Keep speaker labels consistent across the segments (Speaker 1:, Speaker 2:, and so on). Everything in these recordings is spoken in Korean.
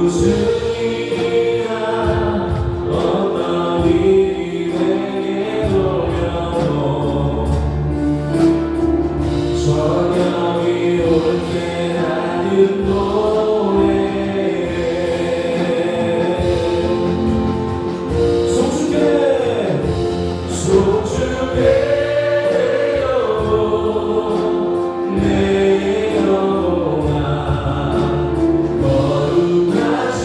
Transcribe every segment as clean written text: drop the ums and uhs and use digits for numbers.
Speaker 1: 일이나 어떤 일이 내게 오려도 전혀 이올 때 나는 노래해. 소중해 내 영혼아 거룩하지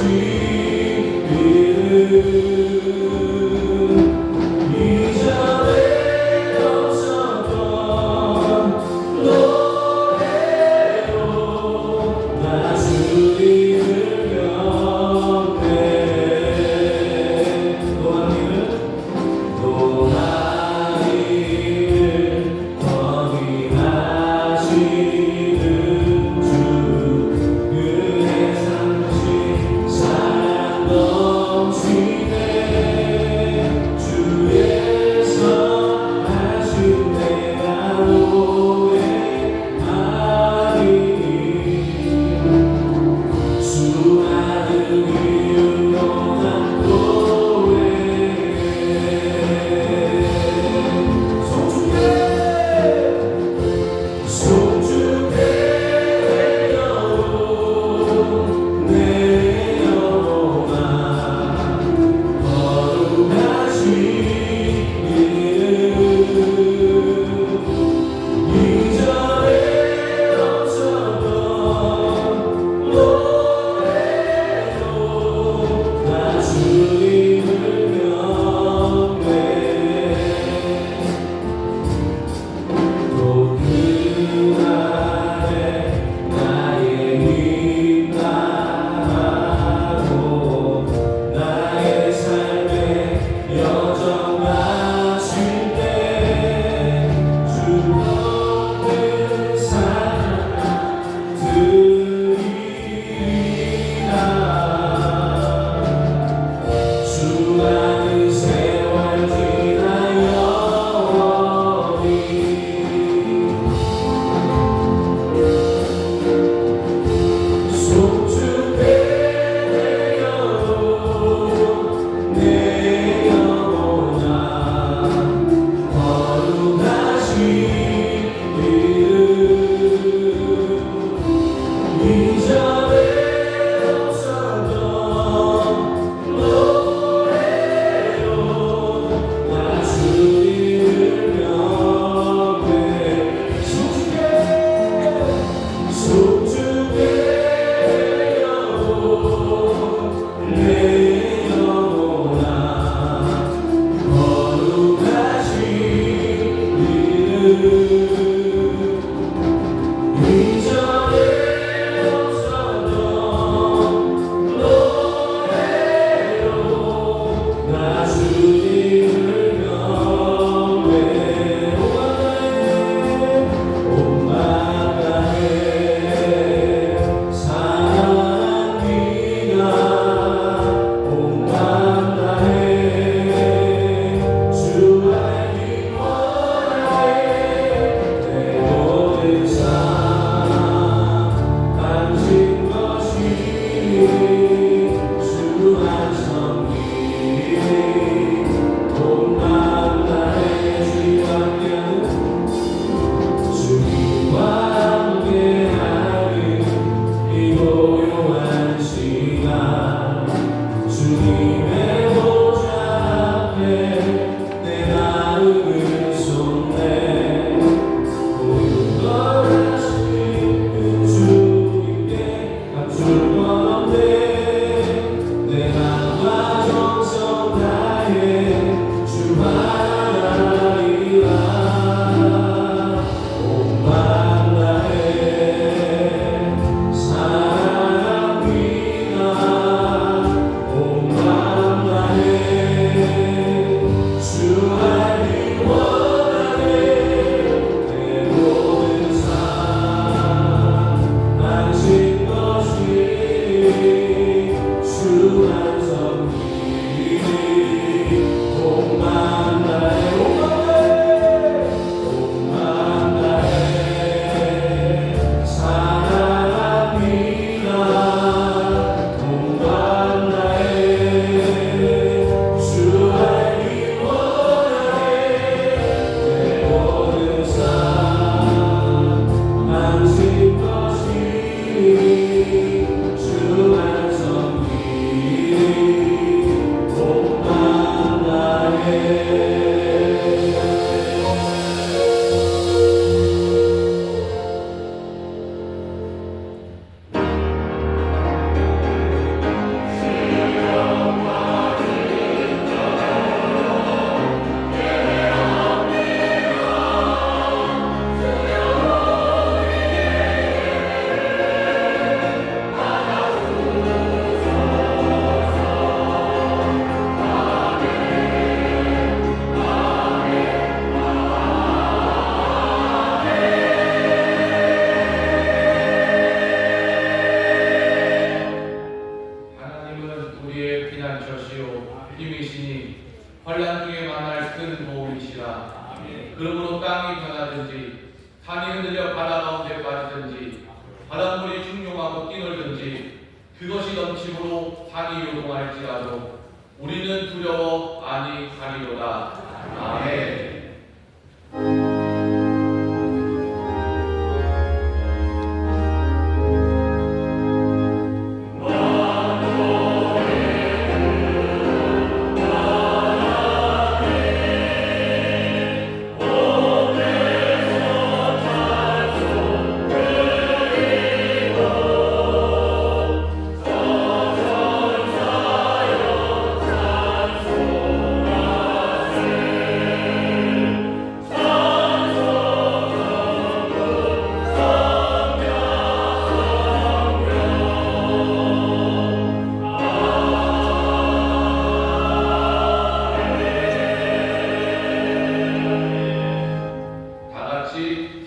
Speaker 2: 환난 중에 만날 큰 도움이시라. 그러므로 땅이 변하든지 산이 흔들려 바다 가운데 빠지든지 바닷물이 충용하고 뛰놀든지 그것이 넘침으로 산이 요동할지라도 우리는 두려워 아니 가리로다. 아멘.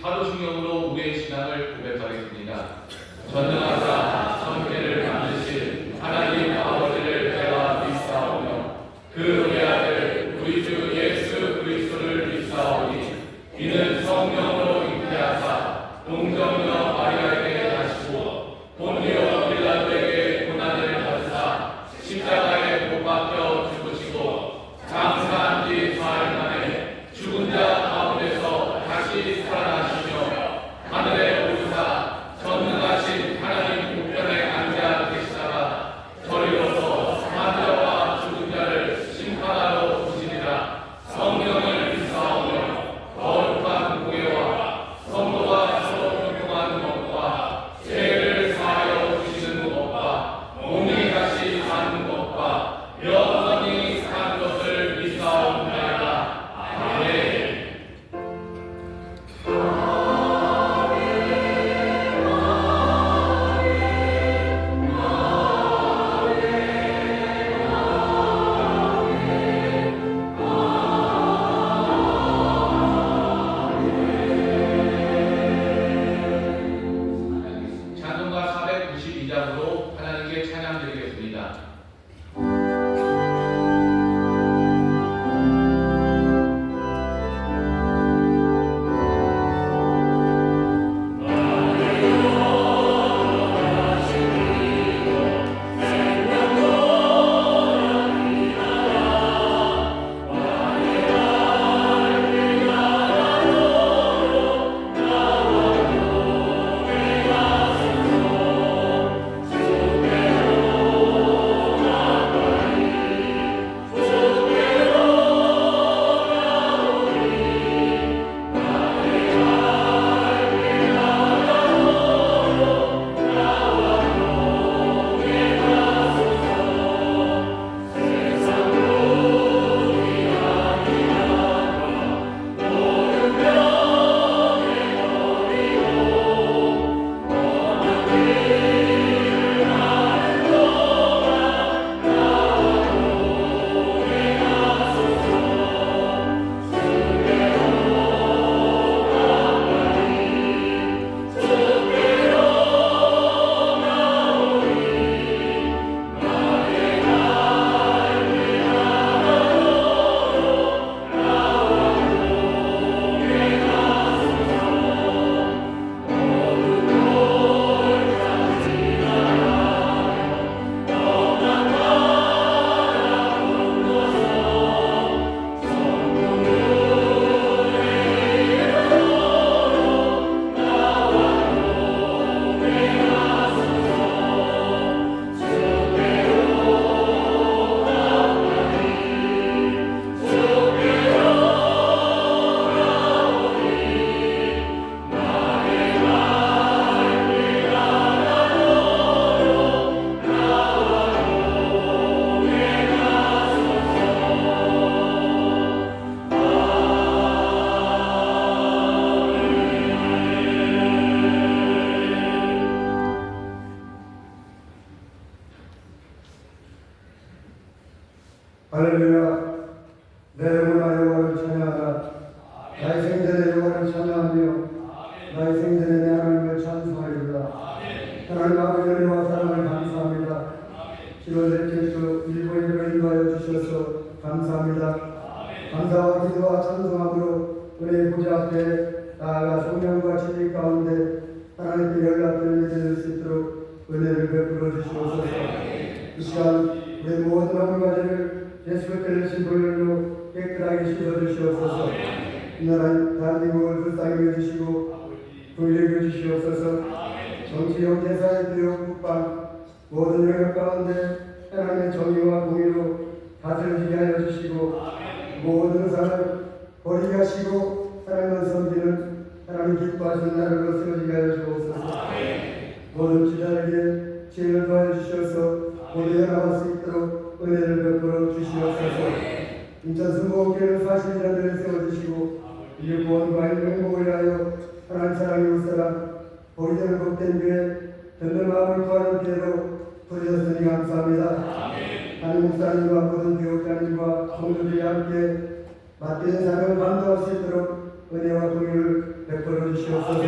Speaker 2: 사도신경으로 우리의 신앙을 고백하겠습니다. 전능하사 천계를 만드신 하나님 아버지를 내가 믿사오며 그 외아들 우리 주 예수 그리스도를 믿사오니 이는 성령으로 잉태하사 동정녀 마리아에게 나시고 본디오 빌라도에게 고난을 받으사 십자가에 못 박혀 죽으시고 장사한 지 사흘 만에 죽은 자 가운데서 다시 살아나시며 하늘에 오르사 전능하신 하나님 우편에 앉아 계시다가 저리로서 산자와 죽은 자를 심판하러 오시리라. 성령을 믿사오며 거룩한 공예와 성도가 서로 교통하는 것과 죄를 사하여 주시는 것과 몸이 다시 사는 것과 영원히 사는 것을 믿사옵나이다. 아멘. 찬송가 492장으로 하나님께 찬양드리겠습니다.
Speaker 3: 할렐루야. 내 영혼아 여호와를 찬양하라. 나의 생전에 여호와를 찬양하며 나의 생전에 내 하나님을 찬송하리로다. 하나님 아버지 은혜와 사랑을 감사합니다. 7월 넷째 주 일본인으로 인도하여 주셔서 감사합니다. 앞에 나아가 성령과 진리 가운데 하나님께 연락을 맺을 수 있도록 은혜를 베풀어 주시옵소서. 이 시간 우리 모든 어머니가들을 예수 그리스도의 보혈로 깨끗하게 씻어 주시옵소서. 이 나라 대한민국을 불쌍히 여주시고 불리게 주시옵소서. 정치 형제 사회 교육 국방 모든 영역 가운데 하나님의 정의와 공의로 다스리게 하여 주시고 모든 상을 버리게 하시고 하나님을 섬기는 하나님 기뻐하시는 나라로 세워지게 하여 주옵소서. 모든 지자에게 지혜를 더하여 주시어서 모두 연합할 수 있도록 은혜를 베풀어 주시옵소서. 인천 순복음교회를 40년을 세워주시고 이 구원과 행복을 위하여 하나님 사랑의 울사람 보이되는 복된 교회 듣는 마음을 구하는 교회로 부르셨으니 감사합니다. 하나님 목사님과 모든 교육자님과 성도들이 함께 맡기는 사명을 감당할 수 있도록 은혜와 공유를 베풀어 주시옵소서.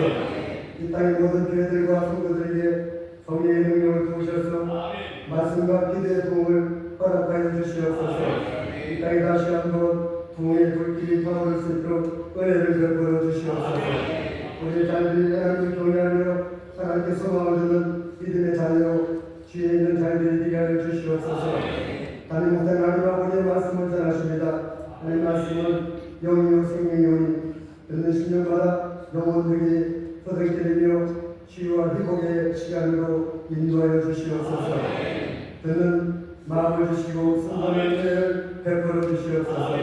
Speaker 3: 이 땅의 모든 교회들과 성도들에게 성령의 능력을 부으셔서 말씀과 기도의 도움을 허락하여 주시옵소서. 이 땅에 다시 한번 부흥의 불길이 타오를 수 있도록 은혜를 베풀어 주시옵소서. 우리 자녀들이 하나님을 경외하며 하나님께 소망을 두는 믿음의 자녀로 주에 있는 자녀들이 되게 하여 주시옵소서. 하나님 목사님 하나님 아버지의 말씀을 전하십니다. 하나님 말씀은 영이요 생명이오니 듣는 심령마다 영혼들이 소생되며 치유와 회복의 시간으로 인도하여 주시옵소서. 듣는 마음을 주시고 순간의 은혜를 베풀어 주시옵소서.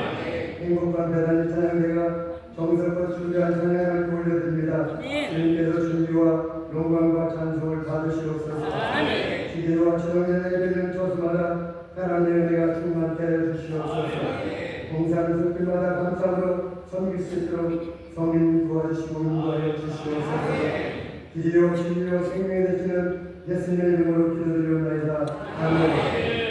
Speaker 3: 행복한 배단의 찬양대가 정성껏 준비한 찬양을 올려드립니다. 주님께서 준비와 영광과 찬송을 받으시옵소서. 기대와 지성의 예배는 조수마다 하나님의 은혜가 충만케 하여 주시옵소서. 봉사하는 손길마다 감사로 섬길 수 있도록 성인 도와주시고 인도하여 주시옵소서. 기대요 진리요 생명이 되시는 예수님의 이름으로 기도드리옵나이다. 아멘.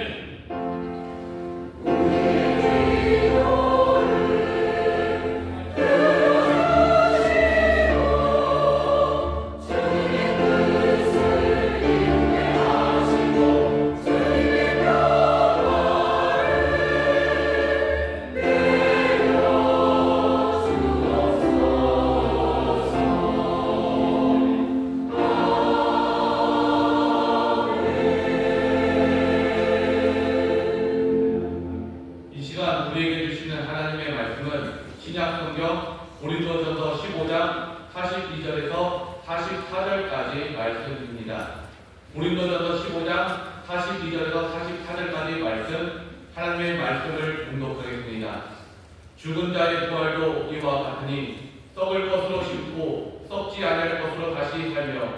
Speaker 2: 고린도전서 15장 42절에서 44절까지 말씀입니다. 고린도전서 15장 42절에서 44절까지 말씀, 하나님의 말씀을 공독하겠습니다. 죽은 자의 부활도 이와 같으니 썩을 것으로 심고 썩지 않을 것으로 다시 살며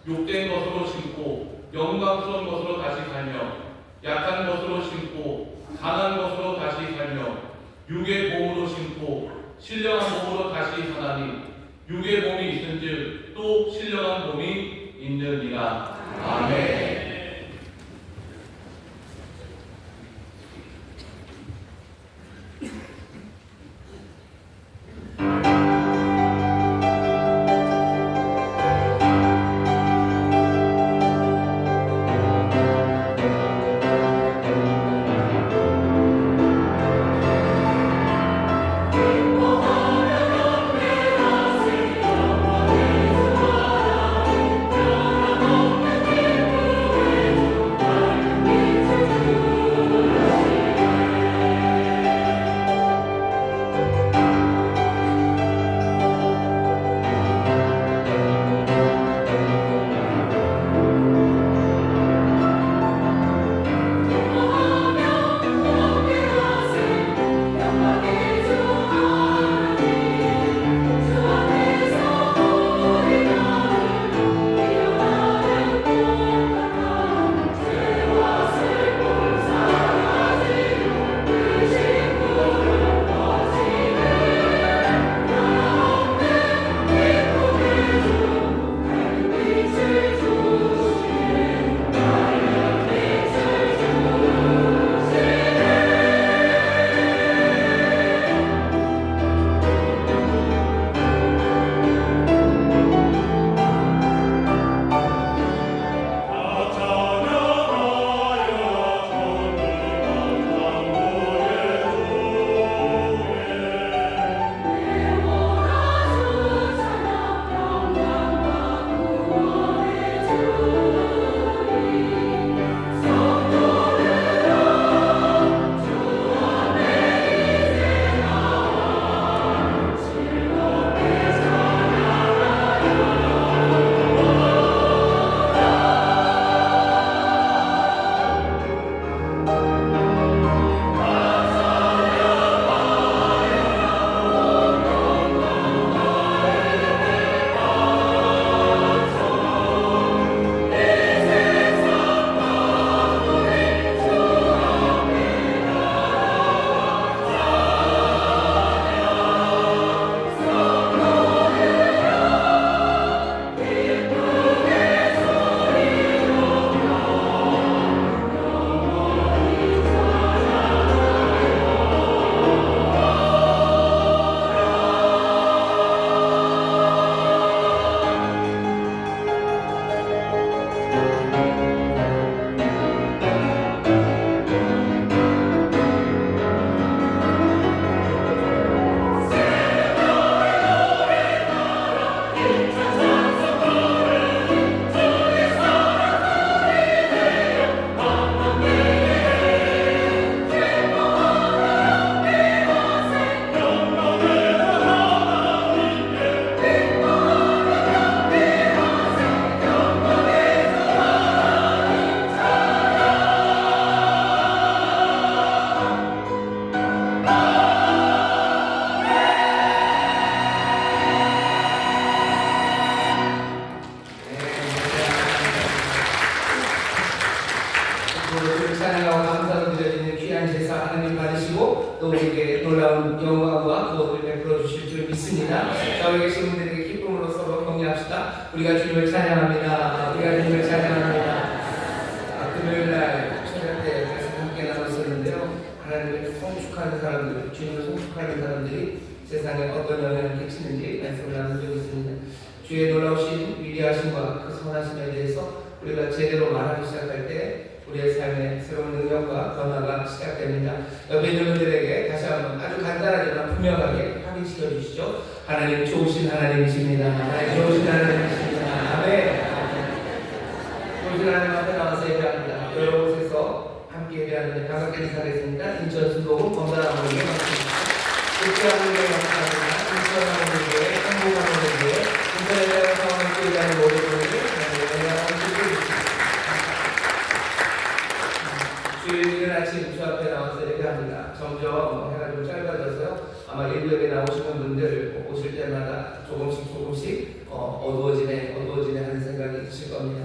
Speaker 2: 욕된 것으로 심고 영광스러운 것으로 다시 살며 약한 것으로 심고 강한 것으로 다시 살며 육의 몸으로 심고 신령한 몸으로 다시 사나니 육의 몸이 있은즉 또 신령한 몸이 있느니라. 아멘.
Speaker 4: 주를 찬양하고 감사로 드려지는 귀한 제사 하나님 받으시고 또 우리에게 놀라운 영광과 구원을 베풀어 주실 줄 믿습니다. 저희 계신 분들에게 기쁨으로 서로 격려합시다. 우리가 주님을 찬양합니다. 우리가 주님을 찬양합니다. 금요일날 초대 때 말씀 함께 나눴었는데요. 하나님을 성축하는 사람들, 주님을 성축하는 사람들이 세상에 어떤 영향을 끼치는지 말씀을 나눈 적이 있습니다. 주의 놀라우신 위대하심과 그 선하심에 대해서 우리가 제대로 말하기 시작할 때 우리의 삶에 새로운 능력과 변화가 시작됩니다. 옆에 있는 분들에게 다시 한번 아주 간단하지만 분명하게 확인시켜 주시죠. 하나님 좋으신 하나님이십니다. 하나님 좋으신 하나님이십니다. 아멘. 좋으신 하나님 앞에 나와서 예배합니다. 여러 곳에서 함께 예배하는데 반갑게 인사드리겠습니다. 인천 순복음 범사랑교회 반갑습니다. 국제하는 교회 감사합니다. 인천하는 교회, 행복하는 교회, 인천에 대한 상황을 교회하는 모든 분들 영향을 주십시오. 주일은 아침 주 앞에 나와서 예배합니다. 점점 해가 좀 짧아져서요. 아마 일부 예배 나오시는 분들 오실 때마다 조금씩 어두워지네 하는 생각이 드실 겁니다.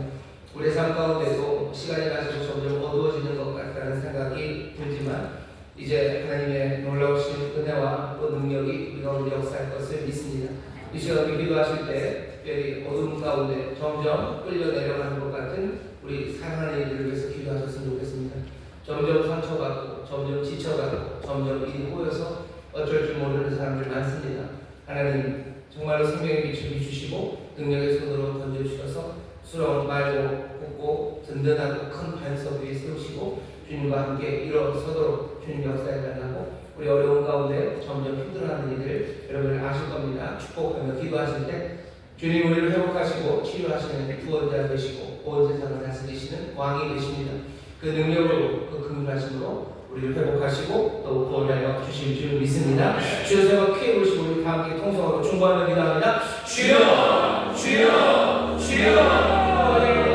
Speaker 4: 우리 삶 가운데도 시간이 가지고 점점 어두워지는 것 같다는 생각이 들지만 이제 하나님의 놀라우신 은혜와 또 능력이 우리 가운데 역사할 것을 믿습니다. 이 시간에 기도하실 때 특별히 어둠 가운데 점점 끌려 내려가는 것 같은 우리 사랑하는 이들을 위해서 기도하셨으면 좋겠습니다. 점점 상처받고 점점 지쳐가고 점점 일이 꼬여서 어쩔 줄 모르는 사람들 많습니다. 하나님 정말로 생명의 빛을 비추시고 능력의 손으로 던져주셔서 수렁 말고 굽고 든든하고 큰 반석 위에 세우시고 주님과 함께 일어서도록 주님 역사해 달라고 우리 어려운 가운데 점점 힘들어하는 이들 여러분을 아실 겁니다. 축복하며 기도하실 때 주님 우리를 회복하시고 치유하시는 구원자 되시고 온 세상을 다스리시는 왕이 되십니다. 그 능력으로 그 긍휼하심으로 우리를 회복하시고 또 구원하여 주실 줄 믿습니다. 주여 세번 크게 부르시고 우리 다 함께 통성으로 중보하며 기도합니다. 주여 주여 주여
Speaker 1: 아버지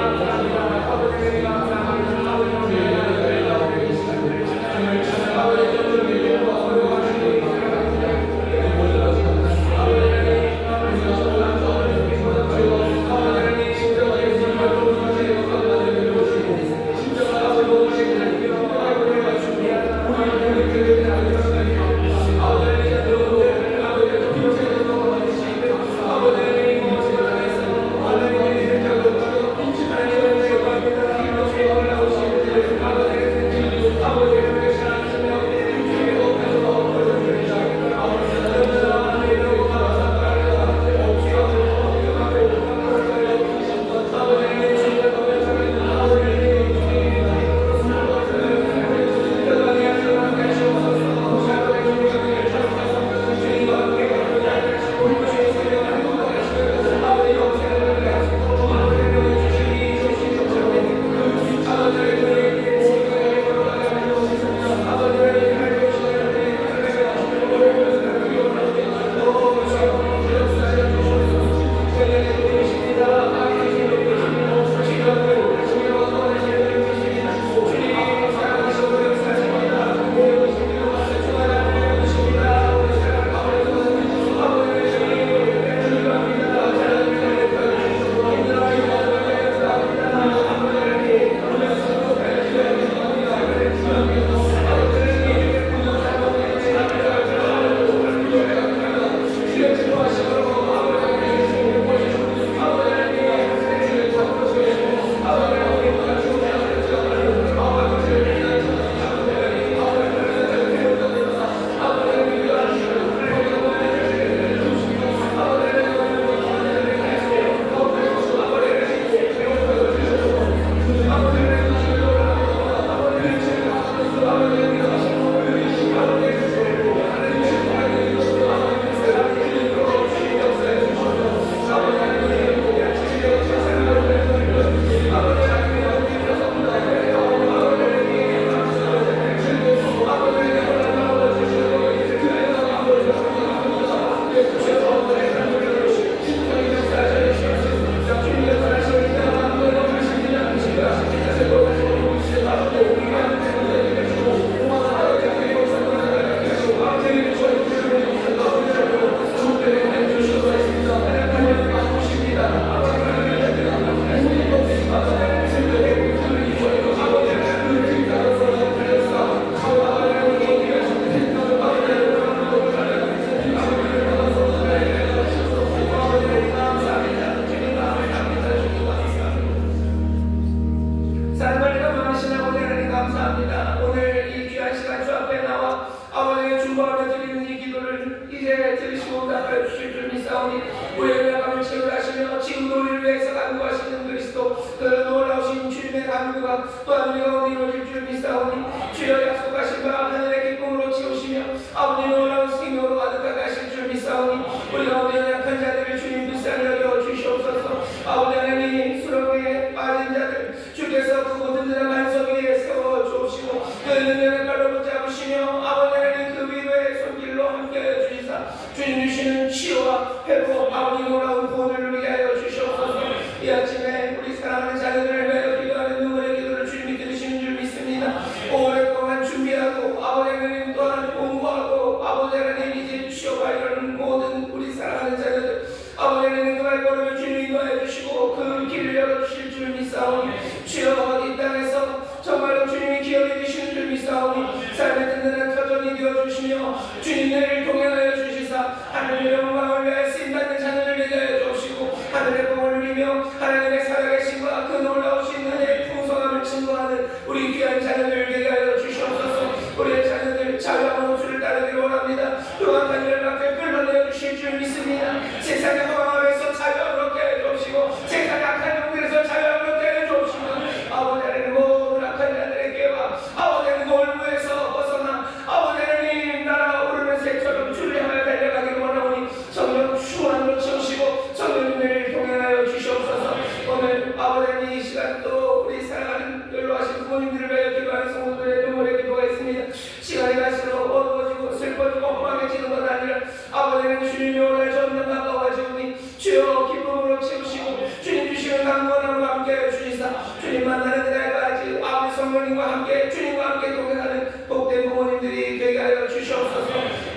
Speaker 4: 감사합니다. 오늘 이 귀한 시간 주 앞에 나와 아버지의 중보하며 드리는 이 기도를 이제 들으시고 답해 주실 줄 믿사오니 우리의 나감을 채울하시며 지금도 우리를 위해서 간구하시는 그리스도 그 놀라우신 주님의 간구가 또한 우리 가운데 이루어질 줄 믿사오니 주여 약속하신 바 하늘의 기쁨으로 채우시며 아버지 놀라운 생명으로 가득하게 하실 줄 믿사오니 우리 가운데 연약한 자들을 주님 불쌍히 여겨 주시옵소서. 아버지 하나님 수렁에 빠진 자들 주께서 그 모든 자의 반석 위에 세워 주옵시고 그 능력의 발로 붙잡으시며 아버지 하나님 그 위로의 손길로 함께하여 주시사 주님 주시는 치유와 회복 아버지 놀라운 구원을 누리게 하여 주시옵소서. 이 아침에 우리 사랑하는 자녀들을 위하여 기도하는 눈물의 기도를 주님이 들으시는 줄 믿습니다. 오랫동안 준비하고 아버지 하나님 또한 공부하고 아버지 하나님 이제 취업하려는 모든 우리 사랑하는 자녀들 아버지 하나님 그 발걸음을 주님이 인도하여 주시고 그 길을 열어주실 줄 믿사오니 주여 이 땅에서 정말로 주님이 기억해 주시는 줄 믿사오니 삶의 든든한 터전이 되어주시며 주님을 동행하여 주시사 하늘의 영광을 위하여 쓰임받는 자녀를 되게 하여 주시고 하늘의 공을 누리며 하나님의 살아계심과 그 놀라우신 은혜의 풍성함을 증거하는 우리 귀한 자녀들 되게 하여 주시옵소서. 우리의 자녀들 자유한 호수를 따르기를 원합니다. 또한 자녀를 앞에 끌어내어 주실 줄 믿습니다. 세상의 허망함에서 자유롭게 해 주시고 세상의 악한 영들에서 자유롭게 해 주시고 아버지 하나님 모든 악한 자들에게와 아버지 하나님 놀부에서 벗어나 아버지 하나님 날아오르는 새처럼 주를 향하여 달려가기를 원하오니 성령 충만으로 채우시고 성령님을 동행하여 주시옵소서. 오늘 아버지 하나님 이 시간도 우리 사랑하는 연로하신 부모님들을 위하여 기도하는 성도들의 눈물의 기도가 있습니다. 시간이 갈수록 어두워지고 슬퍼지고 험하게지는 것 아니라 아버지 하나님 주님이 오늘 점점 가까워지오니 주여 기쁨으로 채우시고 주님 주시는 강건함과 함께 주시사 주님 만나는 날까지 아버지 성령님과 함께 주님과 함께 동행하는 복된 부모님들이 되게 하여 주시옵소서.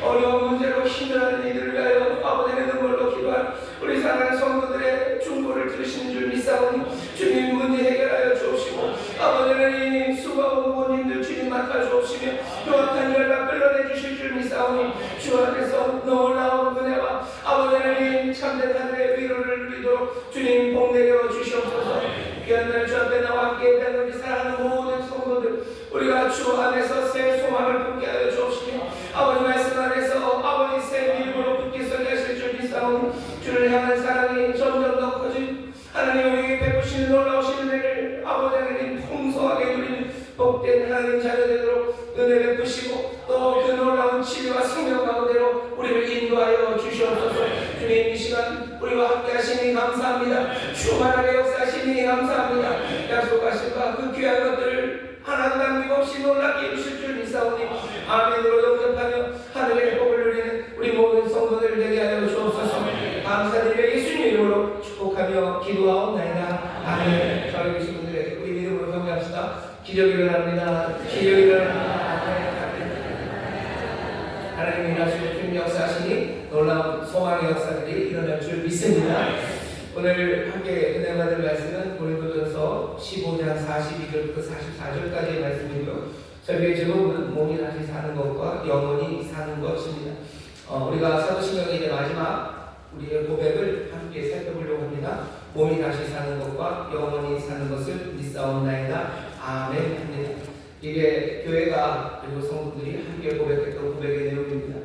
Speaker 4: 어려운 문제로 힘들어하는 이들을 위하여 아버지 하나님 눈물로 기도한 우리 사랑하는 성도들의 중보를 들으시는 줄 믿사오니 주님 문제 해결하여 주옵시고 아버지 하나님 수고하고 부모님들 주님 맡아 주옵시며 또한 열과 끌어내 주실 줄 믿사오니 주 안에서 놀라운 은혜와 아버지 하나님 참된 하늘의 위로를 누리도록 주님 복내려 주시옵소서. 귀한 날 주 앞에 나와 함께 된 우리 사랑하는 모든 성도들 우리가 주 안에서 새 소망을 품게 하여 주옵시며 아버지 말씀 안에서 아버지 새 믿음으로 붙게 서게 하실 줄 믿사오니 주를 향한 사랑이 점점 더 커지고 하나님 우리에게 베푸시는 놀라우신 은혜를 아버지 하나님 풍성하게 누리는 복된 하나님 자녀 되도록 은혜 베푸시고 또 그 놀라운 치유와 생명 가운데로 우리를 인도하여 주시옵소서. 주님 이 시간 우리와 함께 하시니 감사합니다. 충만하게 역사하시니 감사합니다. 약속하신 바 그 귀한 것들을 하나도 남김없이 놀랍게 이루실 줄 믿사오니 아멘으로 영접하며 하늘의 행복을 누리는 우리 모든 성도들 되게 하여 주옵소서. 감사드리며 예수님 이름으로 축복하며 기도하옵나이다. 아멘. 저희 계신 분들에게 우리 믿음으로 경배합시다. 기적이 일어납니다. 기적이 일어납니다. 하나님이 일하시고 주님 역사하시니 놀라운 소망의 역사들이 일어날 줄 믿습니다. 오늘 함께 은혜 받을 말씀은 고린도전서 15장 42절부터 44절까지의 말씀이고요. 설교의 제목은 몸이 다시 사는 것과 영원히 사는 것입니다. 우리가 사도신경의 이제 마지막 우리의 고백을 함께 살펴보려고 합니다. 몸이 다시 사는 것과 영원히 사는 것을 믿사옵나이다. 아멘 합니다. 이게 교회가 그리고 성도들이 함께 고백했던 고백의 내용입니다.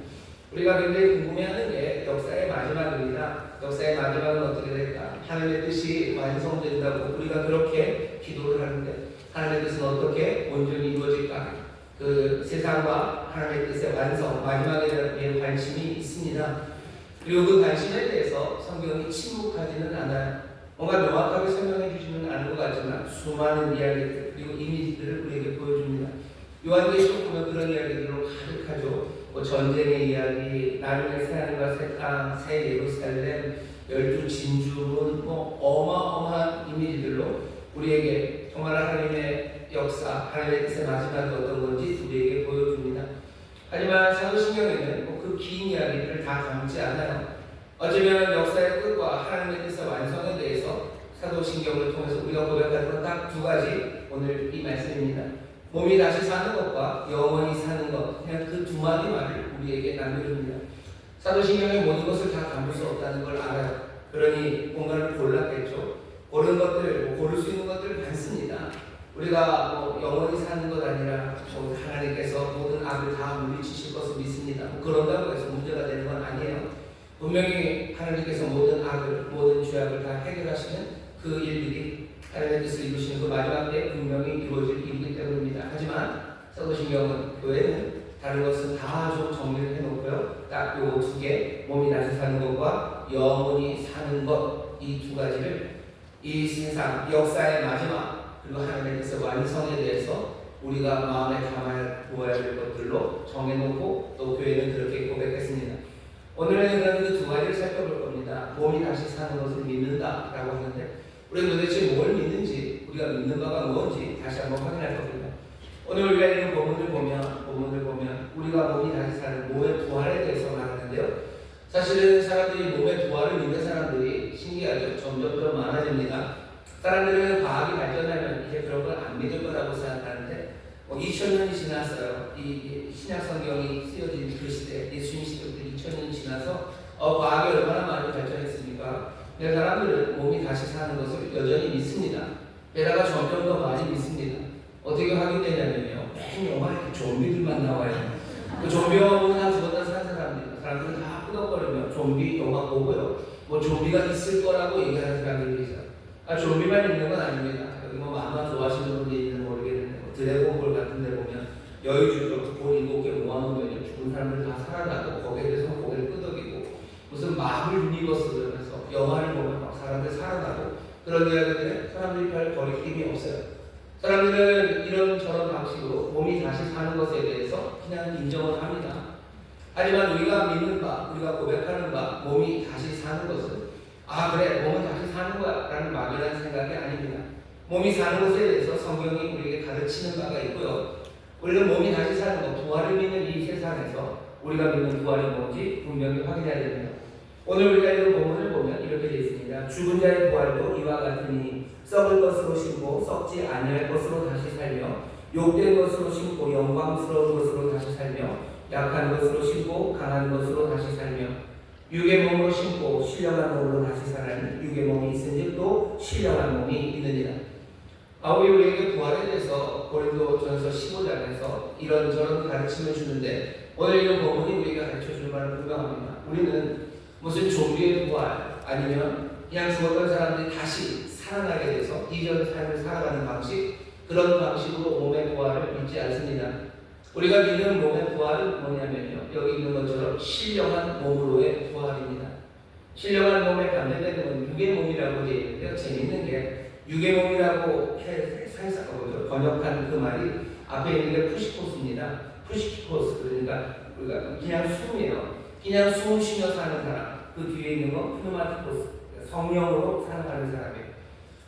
Speaker 4: 우리가 굉장히 궁금해하는 게 역사의 마지막입니다. 역사의 마지막은 어떻게 될까? 하나님의 뜻이 완성된다고 우리가 그렇게 기도를 하는데 하나님의 뜻은 어떻게 온전히 이루어질까? 그 세상과 하나님의 뜻의 완성, 마지막에 대한 관심이 있습니다. 그리고 그 관심에 대해서 성경이 침묵하지는 않아요. 뭔가 명확하게 설명해 주지는 않은 것 같지만 수많은 이야기들 그리고 이미지들을 우리에게 보여줍니다. 요한계시록 보면 그런 이야기들로 가득하죠. 뭐 전쟁의 이야기, 나중에 새하늘과 새 땅, 새 예루살렘, 12진주문, 뭐 어마어마한 이미지들로 우리에게 정말 하나님의 역사, 하나님의 뜻의 마지막이 어떤 건지 우리에게 보여줍니다. 하지만 사도신경에는 뭐 그 긴 이야기들을 다 담지 않아요. 어쩌면 역사의 끝과 하나님의 뜻의 완성에 대해서 사도신경을 통해서 우리가 고백하는 건 딱 두 가지 오늘 이 말씀입니다. 몸이 다시 사는 것과 영원히 사는 것, 그냥 그 두 마디 말을 우리에게 남겨줍니다. 사도신경의 모든 것을 다 담을 수 없다는 걸 알아요. 그러니 뭔가를 골랐겠죠. 고른 것들, 고를 수 있는 것들 많습니다. 우리가 뭐 영원히 사는 것 아니냐 있습니다. 그런다고 해서 문제가 되는 건 아니에요. 분명히 하나님께서 모든 악을, 모든 죄악을 다 해결하시는 그 일들이 하나님의 뜻을 이루시는 그 마지막 때에 분명히 이루어질 일이기 때문입니다. 하지만 사도신경은 교회는 다른 것은 다 좀 정리를 해놓고요. 딱 요 두 개, 몸이 다시 사는 것과 영원히 사는 것, 이 두 가지를 이 세상 역사의 마지막 그리고 하나님의 뜻의 완성에 대해서 우리가 마음에 담아보아야 될 것들로 정해놓고 또 교회는 그렇게 고백했습니다. 오늘은 그러면 그 두 가지를 살펴볼 겁니다. 몸이 다시 사는 것을 믿는다라고 하는데 우리는 도대체 뭘 믿는지, 우리가 믿는 바가 뭔지 다시 한번 확인할 겁니다. 오늘 우리가 읽은 본문을 보면 우리가 몸이 다시 사는 몸의 부활에 대해서 말하는데요. 사실은 사람들이 몸의 부활을 믿는 사람들이 신기하죠. 점점 더 많아집니다. 사람들은 과학이 발전하면 이제 그런 걸 안 믿을 거라고 생각하는데 2000년이 지났어요. 이 신약 성경이 쓰여진 그 시대, 예수님 시대부터 2000년이 지나서 과학이 얼마나 많이 발전했습니까? 근데 사람들은 몸이 다시 사는 것을 여전히 믿습니다. 게다가 점점 더 많이 믿습니다. 어떻게 확인되냐면요. 맨 영화에 좀비들만 나와요. 그 좀비 영화 보면 다 죽었다 산 사람들, 사람들은 다 끄덕거리며 좀비 영화 보고요. 뭐 좀비가 있을 거라고 얘기하는 사람들이 있어요. 좀비만 있는 건 아닙니다. 여기 뭐 만화 좋아하시는 분들이 있는지 모르겠는데 드래곤볼 같은 데 보면 여의주도 볼 7개 모아놓으면 죽은 사람들 다 살아나고 거기에 대해서 고개를 끄덕이고 무슨 마블 유니버스 그러면서 영화를 보면 막 사람들 살아나고 그런 이야기들에 사람들이 별 거리낌이 없어요. 사람들은 이런 저런 방식으로 몸이 다시 사는 것에 대해서 그냥 인정을 합니다. 하지만 우리가 믿는 바, 우리가 고백하는 바, 몸이 다시 사는 것은 그래, 몸은 다시 사는 거야 라는 막연한 생각이 아닙니다. 몸이 사는 것에 대해서 성경이 우리에게 가르치는 바가 있고요. 우리는 몸이 다시 사는 것, 부활을 믿는 이 세상에서 우리가 믿는 부활이 뭔지 분명히 확인해야 됩니다. 오늘 우리가 읽은 본문을 보면 이렇게 되어 있습니다. 죽은 자의 부활도 이와 같으니 썩을 것으로 심고 썩지 아니할 것으로 다시 살며 욕된 것으로 심고 영광스러운 것으로 다시 살며 약한 것으로 심고 강한 것으로 다시 살며 육의 몸으로 심고 신령한 몸으로 다시 살아니 육의 몸이 있은즉 또 신령한 몸이 있느니라. 우리에게 부활에 대해서 고린도전서 15장에서 이런저런 가르침을 주는데 오늘 이런 본문이 우리가 가르쳐줄 바는 분명합니다. 우리는 무슨 좀비의 부활 아니면 그냥 죽었던 사람들이 다시 살아나게 돼서 이전 삶을 살아가는 방식, 그런 방식으로 몸의 부활을 믿지 않습니다. 우리가 믿는 몸의 부활은 뭐냐면요, 여기 있는 것처럼 신령한 몸으로의 부활입니다. 신령한 몸에 반대되는 건 육의 몸이라고 되어 있는데요. 재밌는 게 육의 몸이라고 살짝 번역한 그 말이 앞에 있는 게 푸시코스입니다. 푸시코스, 그러니까 우리가 그냥 숨이에요. 그냥 숨 쉬며 사는 사람. 그 뒤에 있는 건 프누마티코스, 성령으로 살아가는 사람이에요.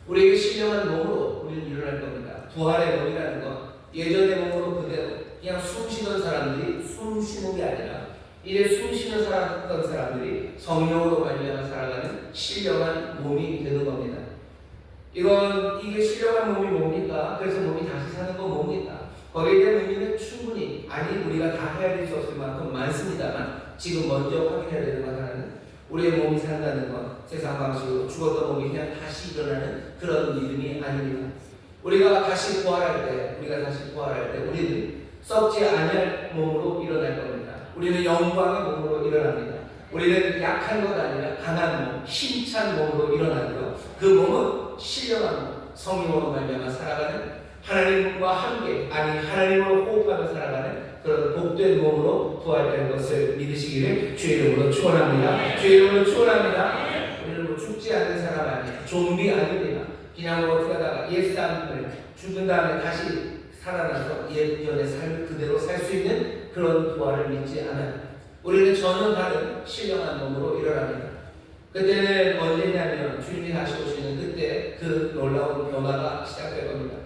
Speaker 4: 우리에게 신령한 몸으로 우리는 일어날 겁니다. 부활의 몸이라는 건 예전의 몸으로 그대로 그냥 숨 쉬는 사람들이 숨 쉬는 게 아니라 이제 숨 쉬며 살았던 사람들이 성령으로 말미암아 살아가는 신령한 몸이 되는 겁니다. 이게 신령한 몸이 뭡니까? 그래서 몸이 다시 사는 건 뭡니까? 거기에 대한 의미는 충분히 우리가 다 헤아릴 수 없을 만큼 많습니다만 지금 먼저 확인해야 되는 건 하나는 우리의 몸이 산다는 건 세상 방식으로 죽었던 몸이 그냥 다시 일어나는 그런 믿음이 아닙니다. 우리가 다시 부활할 때 우리는 썩지 아니할 몸으로 일어날 겁니다. 우리는 영광의 몸으로 일어납니다. 우리는 약한 것 아니라 강한 몸, 힘찬 몸으로 일어나고요. 그 몸은 신령한 몸, 성령으로 말미암아 살아가는 하나님과 함께 하나님으로 호흡하며 살아가는 그런 복된 몸으로 부활될 것을 믿으시기를 주의 이름으로 축원합니다. 주의 이름으로 축원합니다. 우리는 뭐 죽지 않는 사람 아니에요. 좀비 아닙니다. 그냥 어떻게 하다가 옛사람을 죽은 다음에 다시 살아나서 예전의 삶을 그대로 살 수 있는 그런 부활을 믿지 않아요. 우리는 전혀 다른 신령한 몸으로 일어납니다. 그때는 언제냐면 주님이 다시 오시는 그때 그 놀라운 변화가 시작될 겁니다.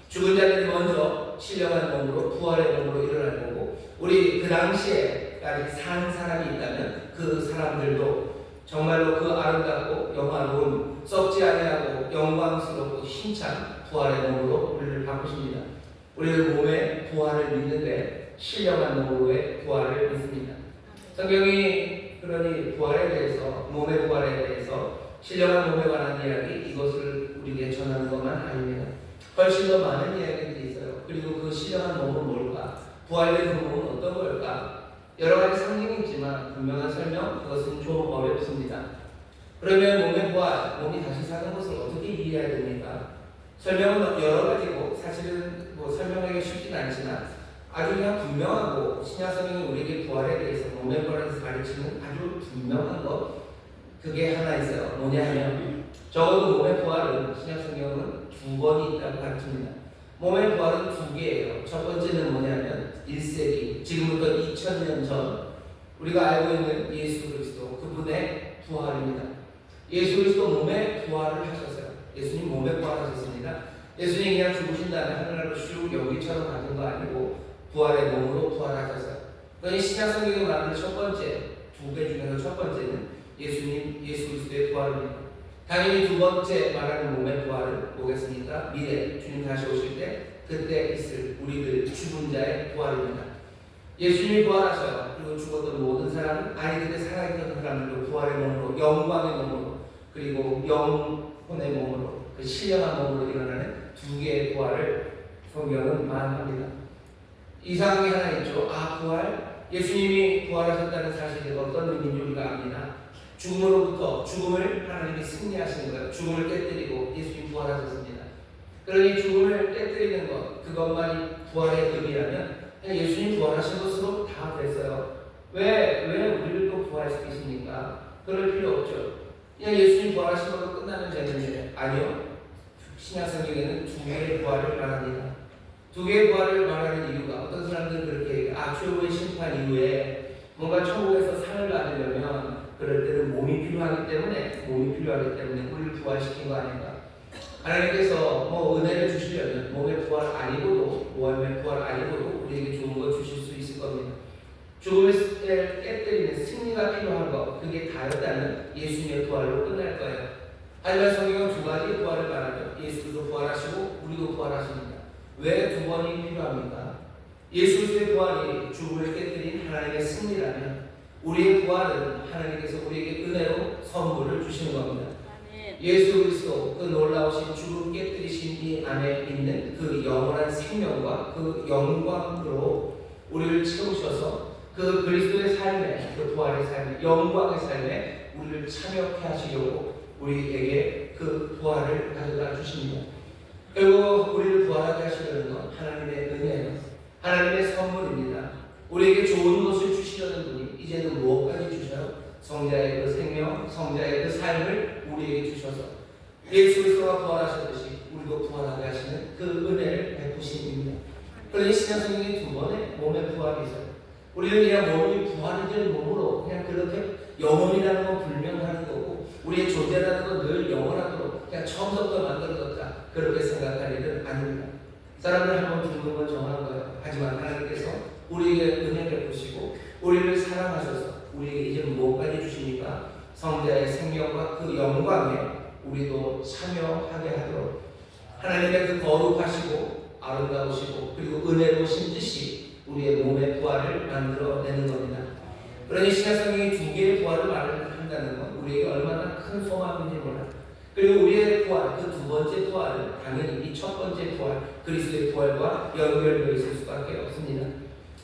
Speaker 4: 죽은 자들이 먼저 신령한 몸으로 부활의 몸으로 일어날 거고 우리 그 당시에까지 산 사람이 있다면 그 사람들도 정말로 그 아름답고 영화로운 썩지 아니하고 영광스럽고 힘찬 부활의 몸으로 우리를 바꾸십니다. 우리는 몸의 부활을 믿는데 신령한 몸으로의 부활을 믿습니다. 성경이 그러니 부활에 대해서 몸의 부활에 대해서 신령한 몸에 관한 이야기 이것을 우리에게 전하는 것만 아닙니다. 훨씬 더 많은 이야기들이 있어요. 그리고 그 신령한 몸은 뭘까? 부활된 그 몸은 어떤 걸까? 여러 가지 상징이 있지만 분명한 설명, 그것은 좀 어렵습니다. 그러면 몸의 부활, 몸이 다시 사는 것을 어떻게 이해해야 됩니까? 설명은 여러 가지고 사실은 설명하기 쉽진 않지만 아주 그냥 분명하고 신약성경이 우리에게 부활에 대해서 몸의 부활에 대해서 가르치는 아주 분명한 것, 그게 하나 있어요. 뭐냐 하면 적어도 몸의 부활은 신약성경은 2번이 있다고 가르칩니다. 몸의 부활은 2개예요. 첫 번째는 뭐냐면 1세기, 지금부터 2000년 전 우리가 알고 있는 예수 그리스도, 그분의 부활입니다. 예수 그리스도 몸에 부활을 하셨어요. 예수님 몸에 부활하셨습니다. 예수님이 그냥 죽으신 다음에 하늘나라로 슉 연기처럼 가는 거 아니고 부활의 몸으로 부활하셨어요. 그러니 신약성경이 말하는 첫 번째, 2개 중에서 첫 번째는 예수 그리스도의 부활입니다. 당연히 2번째 말하는 몸의 부활은 뭐겠습니까? 미래, 주님 다시 오실 때 그때 있을 우리들 죽은 자의 부활입니다. 예수님이 부활하셔요. 그리고 죽었던 모든 사람은 아니 그때 살아있던 사람들도 부활의 몸으로, 영광의 몸으로, 그리고 영혼의 몸으로, 그 신령한 몸으로 일어나는 2개의 부활을 성경은 말합니다. 이상이 하나 있죠. 부활? 예수님이 부활하셨다는 사실이 어떤 의미인지 우리가 압니다. 죽음으로부터 죽음을 하나님이 승리하신 거예요. 죽음을 깨뜨리고 예수님 부활하셨습니다. 그러니 죽음을 깨뜨리는 것, 그것만이 부활의 의미라면 예수님 부활하신 것으로 다 됐어요. 왜 우리를 또 부활시키십니까? 그럴 필요 없죠. 그냥 예수님 부활하신 것으로 끝나면 되는데 아니요. 신약성경에는 2개의 부활을 말합니다. 2개의 부활을 말하는 이유가 어떤 사람들은 그렇게 얘기해요. 최후의 심판 이후에 뭔가 천국에서 상을 받으려면 그럴 때는 몸이 필요하기 때문에 우리를 부활시킨 거 아닌가? 하나님께서 은혜를 주시려면 몸의 부활 아니고도 몸의 부활 아니고도 우리에게 좋은 거 주실 수 있을 겁니다. 죽음을 깨뜨리는 승리가 필요한 것, 그게 다였다면 예수님의 부활로 끝날 거예요. 하지만 성경은 2가지 부활을 말하죠. 예수도 부활하시고 우리도 부활하십니다. 왜 2번이 필요합니까? 예수 그리스도의 부활이 죽음을 깨뜨린 하나님의 승리라면 우리의 부활은 하나님께서 우리에게 은혜로 선물을 주시는 겁니다. 예수 그리스도 그 놀라우신 죽음 깨뜨리신 이 안에 있는 그 영원한 생명과 그 영광으로 우리를 채우셔서 그 그리스도의 삶에, 그 부활의 삶에, 영광의 삶에 우리를 참여케 하시려고 우리에게 그 부활을 가져다 주십니다. 결국 우리를 부활하게 하시려는 건 하나님의 은혜예요. 하나님의 선물입니다. 우리에게 좋은 것을 주시려는 분이 이제는 무엇까지 주셔요? 성자의 그 생명, 성자의 그 삶을 우리에게 주셔서 예수 그리스도가 부활하셨듯이 우리도 부활하게 하시는 그 은혜를 베푸심입니다. 그러니 신약성경에 2번의 몸의 부활이 있어요. 우리는 그냥 몸이 부활이 된 몸으로 그냥 그렇게 영혼이라는 건 불명하는 거고 우리의 존재라는 건 늘 영원하도록 그냥 처음부터 만들어졌다 그렇게 생각할 일은 아닙니다. 사람들 한번 죽는 건 정한 거예요. 하지만 하나님께서 우리에게 은혜 베푸시고 우리를 사랑하셔서 우리에게 이제 무엇까지 주십니까? 성자의 생명과 그 영광에 우리도 참여하게 하도록 하나님의 그 거룩하시고 아름다우시고 그리고 은혜로우신 뜻이 우리의 몸의 부활을 만들어내는 겁니다. 그러니 신약성경이 2개의 부활을 말한다는 건 우리에게 얼마나 큰 소망인지 몰라. 그리고 우리의 부활, 그 2번째 부활은 당연히 이 첫 번째 부활, 그리스도의 부활과 연결되어 있을 수밖에 없습니다.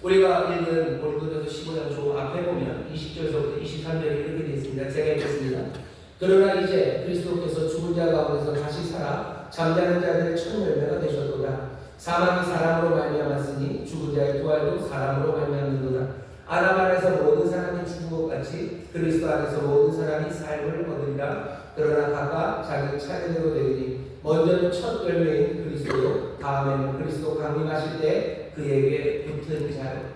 Speaker 4: 우리가 읽은 고린도전서 15장 조 앞에 보면 20절부터 23절이 이렇게 되어 있습니다. 제가 읽겠습니다. 그러나 이제 그리스도께서 죽은 자 가운데서 다시 살아 잠자는 자들의 첫 열매가 되셨도다. 사망이 사람으로 말미암았으니 죽은 자의 부활도 사람으로 말미암는도다. 아담 안에서 모든 사람이 죽은 것 같이 그리스도 안에서 모든 사람이 삶을 얻으리라. 그러나 각각 자기 차례대로 되리니 먼저는 첫 열매인 그리스도요 다음에는 그리스도 강림하실 때 그에게 붙은 자요.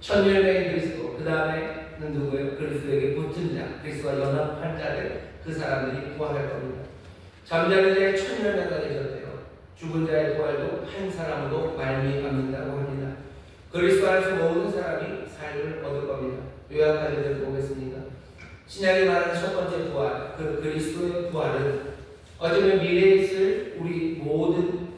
Speaker 4: 첫 열매인 그리스도, 그 다음에는 누구예요? 그리스도에게 붙은 자, 그리스도와 연합할 자들, 그 사람들이 부활할 겁니다. 잠자는 자의 첫 열매가 되셨대요. 죽은 자의 부활도 한 사람으로 말미암는다고 합니다. 그리스도 안에서 모든 사람이 삶을 얻을 겁니다. 요약하는 대로 보겠습니다. 신약이 말하는 첫 번째 부활, 그 그리스도의 부활은 어쩌면 미래에 있을 우리 모든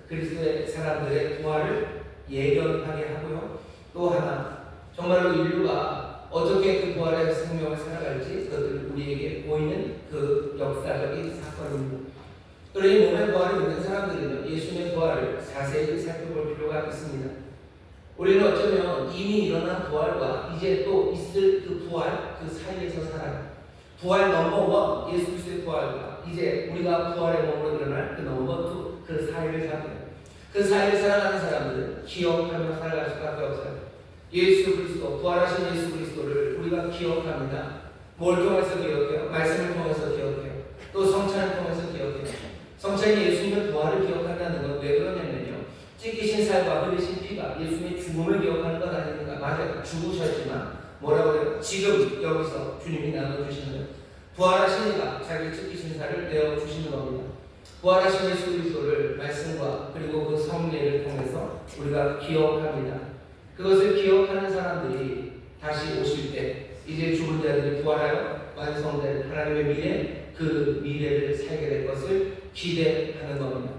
Speaker 4: 그리스도의 사람들의 부활을 예견하게 하고요. 또 하나, 정말로 인류가 어떻게 그 부활의 생명을 살아갈지 그것을 우리에게 보이는 그 역사적인 사건입니다. 그러니 몸의 부활이 있는 사람들은 예수님의 부활을 자세히 살펴볼 필요가 있습니다. 우리는 어쩌면 이미 일어난 부활과 이제 또 있을 그 부활, 그 사이에서 살아요. 부활 넘버원, 예수 그리스도의 부활과 이제 우리가 부활의 몸으로 일어날 그 넘버2, 그 사이를 살아요. 그 사이를 살아가는 사람들은 기억하며 살아갈 수밖에 없어요. 예수 그리스도, 부활하신 예수 그리스도를 우리가 기억합니다. 뭘 통해서 기억해요? 말씀을 통해서 기억해요. 또 성찬을 통해서 기억해요. 성찬이 예수님의 부활을 기억한다는 건 왜 그러냐면요, 찢기신 살과 흘리신 피가 예수님의 죽음을 기억하는 것 아닙니까? 맞아요. 죽으셨지만 뭐라고 해요? 지금 여기서 주님이 나눠주시는 부활하신 이가 자기 찢기신 살을 내어주시는 겁니다. 부활하신 예수 그리스도를 말씀과 그리고 그 성례를 통해서 우리가 기억합니다. 그것을 기억하는 사람들이 다시 오실 때 이제 죽은 자들이 부활하여 완성된 하나님의 미래, 그 미래를 살게 될 것을 기대하는 겁니다.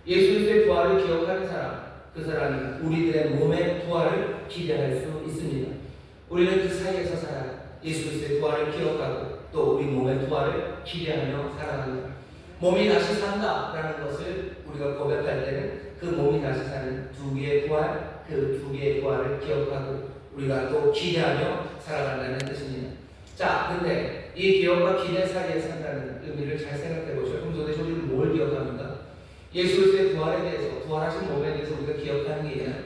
Speaker 4: 예수 그리스도의 부활을 기억하는 사람, 그 사람이 우리들의 몸의 부활을 기대할 수 있습니다. 우리는 그 사이에서 살아요. 예수 그리스도의 부활을 기억하고 또 우리 몸의 부활을 기대하며 살아갑니다. 몸이 다시 산다라는 것을 우리가 고백할 때는 그 몸이 다시 사는 두 개의 부활, 그 두 개의 부활을 기억하고 우리가 또 기대하며 살아간다는 뜻입니다. 자, 근데 이 기억과 기대 사이에 산다는 의미를 잘 생각해 보셔요. 그럼 도대체 우리는 뭘 기억합니까? 예수 그리스도의 부활에 대해서, 부활하신 몸에 대해서 우리가 기억하는 게 있나요?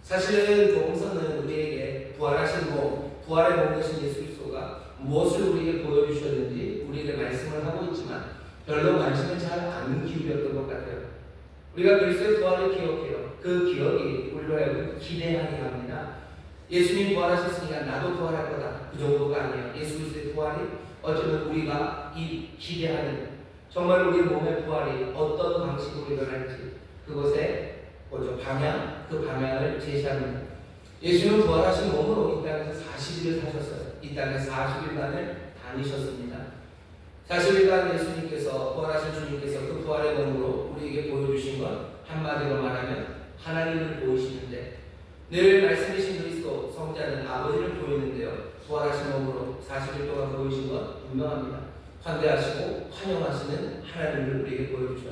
Speaker 4: 사실은 복음서는 우리에게 부활하신 몸, 부활의 몸 되신 예수 그리스도가 무엇을 우리에게 보여주셨는지 우리에게 말씀을 하고 있지만 별로 관심을 잘 안 기울였던 것 같아요. 우리가 그리스도의 부활을 기억해요. 그 기억이 우리로 하여금 기대하게 합니다. 예수님 부활하셨으니까 나도 부활할 거다. 그 정도가 아니에요. 예수 그리스도의 부활이 어쩌면 우리가 이 기대하는, 정말 우리 몸의 부활이 어떤 방식으로 일어날지 그것의 방향, 그 방향을 제시합니다. 예수님은 부활하신 몸으로 이 땅에서 40일을 사셨어요. 이 땅에서 40일간을 다니셨습니다. 40일간 예수님께서, 부활하신 주님께서 그 부활의 몸으로 우리에게 보여주신 건 한마디로 말하면 하나님을 보이시는데, 늘 말씀이신 그리스도 성자는 아버지를 보이는데요, 부활하신 몸으로 40일 동안 보이신 건 분명합니다. 환대하시고 환영하시는 하나님을 우리에게 보여주죠.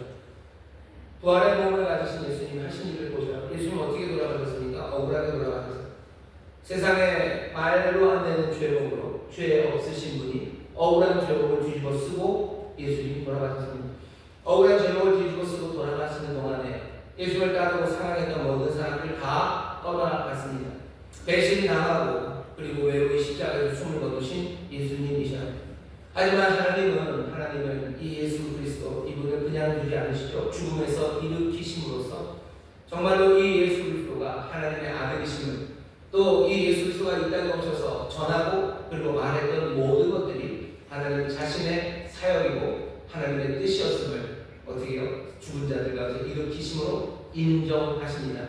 Speaker 4: 부활의 몸을 가지신 예수님이 하신 일을 보셔요. 예수님 어떻게 돌아가셨습니까? 억울하게 돌아가셨어요. 세상에 말로 안 되는 죄목으로 죄 없으신 분이 억울한 죄목을 뒤집어 쓰고 예수님이 돌아가셨습니다. 억울한 죄목을 뒤집어 쓰고 돌아가시는 동안에 예수님을 따르고 사랑했던 모든 사람들 다 떠나갔습니다. 배신이 당하고 그리고 외로이 십자가에서 숨을 거두신 예수님이셔요. 하지만 하나님은 이 예수 그리스도, 이분을 그냥 두지 않으시죠. 죽음에서 일으키심으로써 정말로 이 예수 그리스도가 하나님의 아들이심을, 또 이 예수 그리스도가 이 땅에 오셔서 전하고 그리고 말했던 모든 것들이 하나님 자신의 사역이고 하나님의 뜻이었음을 어떻게 해요? 죽은 자들 가운데 일으키심으로 인정하십니다.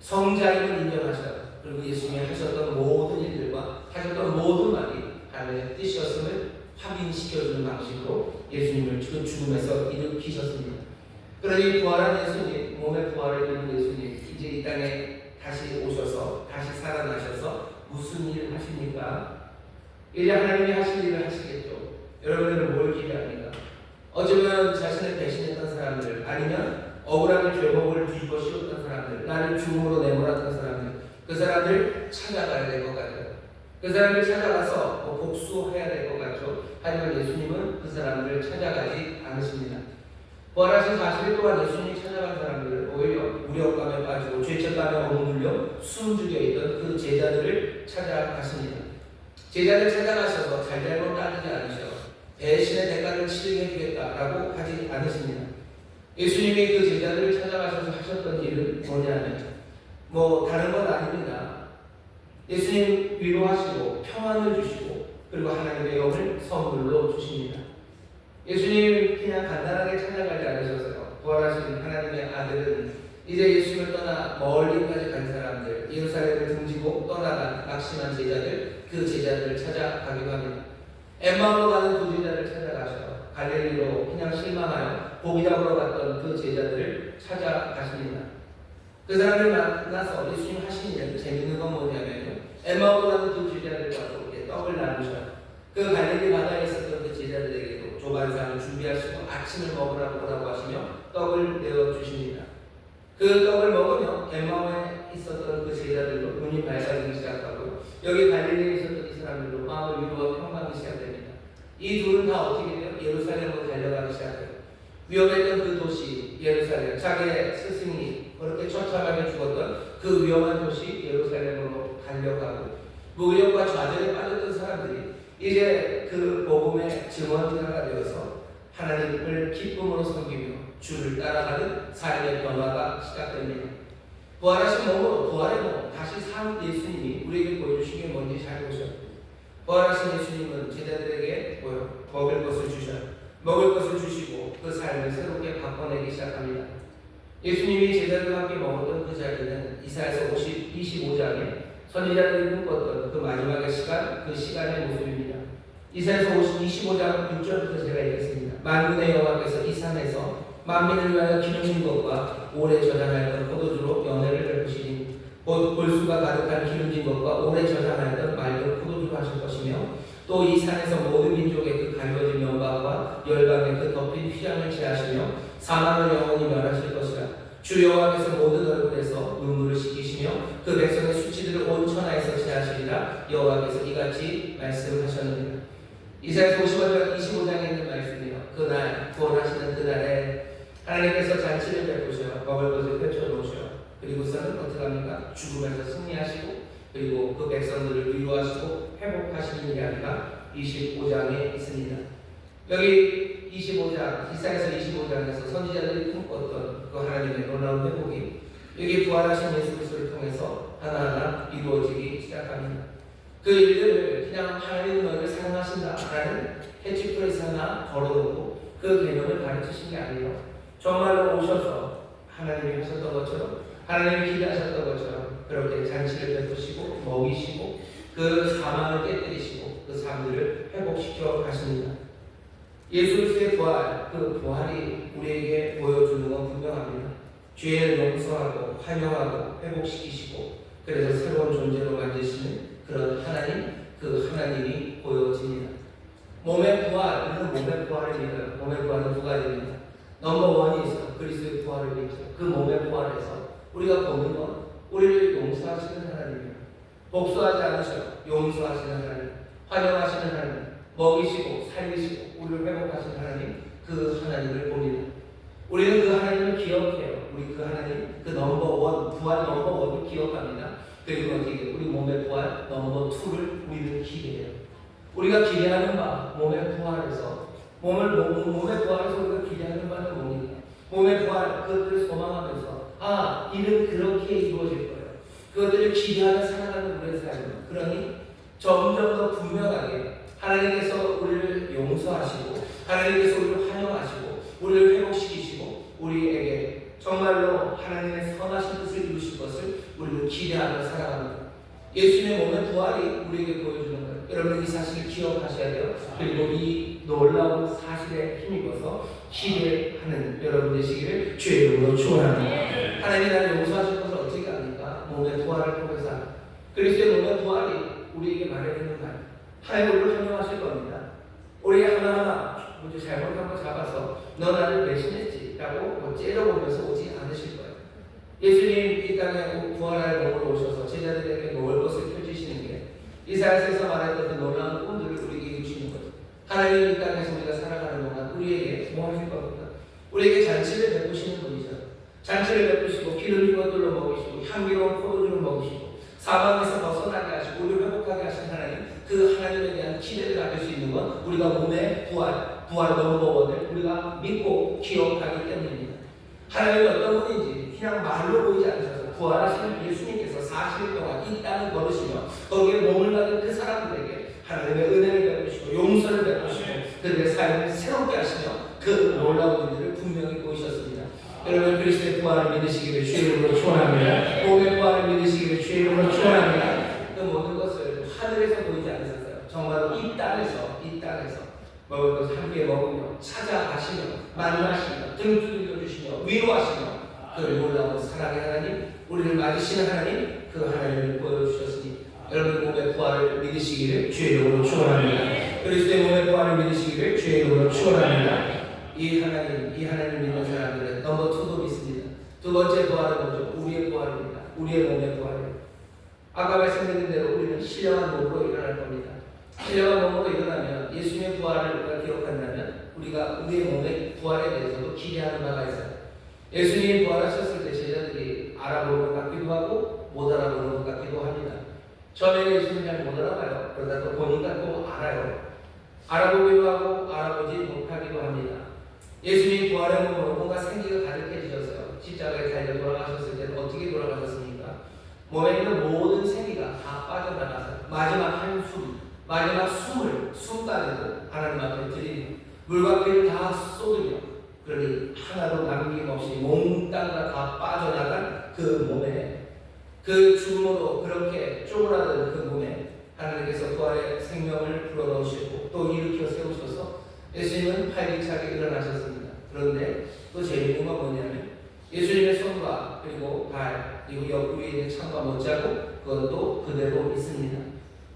Speaker 4: 성자임을 인정하셔요. 그리고 예수님이 하셨던 모든 일들과 하셨던 모든 말이 하나님의 뜻이었음을 확인시켜주는 방식으로 예수님을 그 죽음에서 일으키셨습니다. 그러니 부활한 예수님, 몸의 부활을 이룬 예수님, 이제 이 땅에 다시 오셔서 다시 살아나셔서 무슨 일을 하십니까? 이제 하나님이 하실 일을 하시겠죠. 여러분들은 뭘 기대합니까? 어쩌면 자신을 배신했던 사람들, 아니면 억울하게 죄목을 뒤집어 씌웠던 사람들, 나를 죽음으로 내몰았던 사람들, 그 사람들 찾아가야 될 것 같아요. 그 사람들 찾아가서 복수해야 될 것 같죠. 하지만 예수님은 그 사람들을 찾아가지 않으십니다. 부활하신 40일 동안 예수님이 찾아간 사람들은 오히려 무력감에 빠지고 죄책감에 억눌려 숨죽여 있던 그 제자들을 찾아가십니다. 제자들 찾아가셔서 잘잘못 따지지 않으셔 배신의 대가를 치르게 해주겠다라고 하지 않으십니다. 예수님이 그 제자들을 찾아가셔서 하셨던 일은 뭐냐면 다른 건 아닙니다. 예수님 위로하시고 평안을 주시고 그리고 하나님의 영을 선물로 주십니다. 예수님 그냥 간단하게 찾아가지 않으셨어요. 부활하신 하나님의 아들은 이제 예수님을 떠나 멀리까지 간 사람들, 예루살렘을 등지고 떠나간 낙심한 제자들, 그 제자들을 찾아가기도 합니다. 엠마오로 가는 두 제자를 찾아가셔요. 갈릴리로 그냥 실망하여 고기 잡으러 갔던 그 제자들을 찾아가십니다. 그 사람을 만나서 예수님 하신 일, 재밌는 건 뭐냐면요, 엠마오로 가는 두 제자들과 이렇게 떡을 나누셔요. 그 갈릴리 바다에 있었던 그 제자들에게도 조반상을 준비하시고 아침을 먹으라고 오라고 하시며 떡을 내어주십니다. 그 떡을 먹으며 엠마오에 있었던 그 제자들로 눈이 밝아지기 시작하고 여기 갈릴리에 있었던 이 사람들로 마음의 위로와 평강이 시작됩니다. 이 둘은 다 어떻게 돼요? 예루살렘으로 달려가기 시작해요. 위험했던 그 도시 예루살렘, 자기의 스승이 그렇게 처참하게 죽었던 그 위험한 도시 예루살렘으로 달려가고 무기력과 좌절에 빠졌던 사람들이 이제 그 복음의 증언자가 되어서 하나님을 기쁨으로 섬기며 주를 따라가는 삶의 변화가 시작됩니다. 부활하신 몸으로 부활의 몸 다시 산 예수님이 우리에게 보여주신 게 뭔지 잘 보셔요. 부활하신 예수님은 제자들에게 먹을 것을 주셔요. 먹을 것을 주시고 그 삶을 새롭게 바꿔내기 시작합니다. 예수님이 제자들과 함께 먹었던 그 자리는 이사야서 25장에 선지자들이 꿈꿨던 그 마지막의 시간, 그 시간의 모습입니다. 이사야서 25장 6절부터 제가 읽겠습니다. 만군의 여호와께서 이 산에서 만민을 위하여 기름진 것과 오래 저장하였던 포도주로 연회를 베푸시니 곧 골수가 가득한 기름진 것과 오래 저장하였던 맑은 포도주로 하실 것이며 또 이 산에서 모든 민족의 그 가려진 면박과 열방의 그 덮인 휘장을 취하시며 사망을 영원히 멸하실 것이라. 주 여호와께서 모든 얼굴에서 눈물을 씻기시며 그 백성의 수치들을 온 천하에서 취하시리라. 여호와께서 이같이 말씀하셨느니라. 이사야서 25장에 있는 말씀이요. 그날 구원하시는 그날에 하나님께서 잔치를 베푸셔 먹을 것을 펼쳐 놓으셔 그리고서는 어떻게 합니까? 죽음에서 승리하시고 그리고 그 백성들을 위로하시고 회복하시는 이야기가 25장에 있습니다. 여기 25장, 이사야서 25장에서 선지자들이 꿈꿨던 그 하나님의 놀라운 회복이 여기 부활하신 예수 그리스도를 통해서 하나하나 이루어지기 시작합니다. 그 일들을 그냥 하나님은 너희를 사랑하신다라는 캐치프레이즈 하나 걸어놓고 그 개념을 가르치신 게 아니에요. 정말로 오셔서 하나님이 하셨던 것처럼 하나님이 기대하셨던 것처럼 그렇게 잔치를 베푸시고 먹이시고 그 사망을 깨뜨리시고 그 사람들을 회복시켜 가십니다. 예수 그리스도의 부활, 그 부활이 우리에게 보여주는 건 분명합니다. 죄를 용서하고 환영하고 회복시키시고 그래서 새로운 존재로 만드시는 그런 하나님, 그 하나님이 보여집니다. 몸의 부활, 우리는 몸의 부활을 믿어요. 몸의 부활은 두 가지입니다. 넘버 1이 있어요. 그리스도의 부활을 믿죠. 그 몸의 부활에서 우리가 보는 건 우리를 용서하시는 하나님이에요. 복수하지 않으셔요. 용서하시는 하나님, 환영하시는 하나님, 먹이시고 살리시고 우리를 회복하시는 하나님, 그 하나님을 봅니다. 우리는 그 하나님을 기억해요. 우리 그 하나님, 그 넘버 1, 부활 넘버 1을 기억합니다. 그리고 어떻게 우리 몸의 부활 넘버 2를 우리는 기대해요. 우리가 기대하는 바, 몸의 부활에서 몸의 부활에서 우리가 기대하는 바는 뭡니까? 몸의 부활, 그것들을 소망하면서 이는 그렇게 이루어질 거예요. 그것들을 기대하며 살아가는 우리의 삶은 그러니 점점 더 분명하게 하나님께서 우리를 용서하시고 하나님께서 우리를 환영하시고 우리를 회복시키시고 우리에게 정말로 하나님의 선하신 뜻을 이루실 것을 우리는 기대하며 살아갑니다. 예수님의 몸의 부활이 우리에게 보여주는 거예요. 여러분 이 사실을 기억하셔야 돼요. 그리고 이 놀라운 사실에 힘입어서 기대하는 여러분 되시기를 주의 이름으로 축원합니다. 하나님이 나를 용서하실 것을 어떻게 합니까? 몸의 부활을 통해서 그리스도의 몸의 부활이 우리에게 말해주는 말. 하나님 우리를 환영하실 겁니다. 우리 하나하나 잘못한 거 잡아서 너 나를 배신했지 라고 째려보면서 오지 않으실 거예요. 예수님 이 땅에 부활할 몸으로 오셔서 제자들에게 먹을 것을 펼치시는 게 이사야서에서 말했던 그 놀라운 꿈들을 우리에게 이루시는 거죠. 하나님 이 땅에서 우리가 살아가는 동안 우리에게 뭐 하실 겁니까? 우리에게 잔치를 베푸시는 분이죠. 잔치를 베푸시고 기름진 것들로 먹이시고 향기로운 포도주를 먹이시고 사망에서 벗어나게 하시고 우리를 회복하게 하신 하나님, 그 하나님에 대한 기대를 가질 수 있는 건 우리가 몸의 부활 넘버 1을 우리가 믿고 기억하기 때문입니다. 하나님이 어떤 분인지 그냥 말로 보이지 않으셔서 부활하시는 예수님께서 40일 동안 이 땅을 걸으시며 거기에 몸을 받은 그 사람들에게 하나님의 은혜를 베푸시고 용서를 베푸시고 그들의 삶을 새롭게 하시며 그 놀라운 일들을 분명히 보이셨습니다. 여러분 그리스도의 부활을 믿으시기를 주의 이름으로 축원합니다. 몸의 부활을 믿으시기를 주의 이름으로 축원합니다. 그 모든 것을 하늘에서 보이지 않으셨어요. 정말로 이 땅에서 먹을 것을 함께 먹으며 찾아가시며 만나시며 등 두들겨 주시며 위로하시며 그 놀라운 사랑의 하나님, 우리를 맞으시는 하나님, 그 하나님을 보여주셨으니 여러분 몸의 부활을 믿으시기를 주의 이름으로 축원합니다. 그리스도의 몸의 부활을 믿으시기를 주의 이름으로 축원합니다. 이 하나님 믿는 사람들은 넘버 2도 믿습니다. 두 번째 부활은 뭐죠? 우리의 부활입니다. 우리의 몸의 부활이에요. 아까 말씀드린 대로 우리는 신령한 몸으로 일어날 겁니다. 신령한 몸으로 일어나면 예수님의 부활을 우리가 기억한다면 우리가 우리의 몸의 부활에 대해서도 기대하는 바가 있어요. 예수님이 부활하셨을 때 제자들이 알아보는 것 같기도 하고 못 알아보는 것 같기도 합니다. 처음에는 예수님 잘 못 알아봐요. 그러다 또 보니까 또 알아요. 알아보기도 하고 알아보지 못하기도 합니다. 예수님이 부활의 몸으로 뭔가 생기가 가득해지셨어요. 십자가에 달려 돌아가셨을 때는 어떻게 돌아가셨습니까? 몸에 있는 모든 생기가 다 빠져나가서 마지막 한숨, 마지막 숨까지도 하나님 앞에 드리는 물과 피를 다 쏟으며 그러니 하나도 남김없이 몽땅 다 빠져나간 그 몸에 그 죽음으로 그렇게 쪼그라든 그 몸에 하나님께서 부활의 생명을 불어넣으시고 또 일으켜 세우셔서 예수님은 활기차게 일어나셨습니다. 그런데 또 재미있는 건 뭐냐면 예수님의 손과 그리고 발 그리고 옆구리에 있는 창과 못자국 그것도 그대로 있습니다.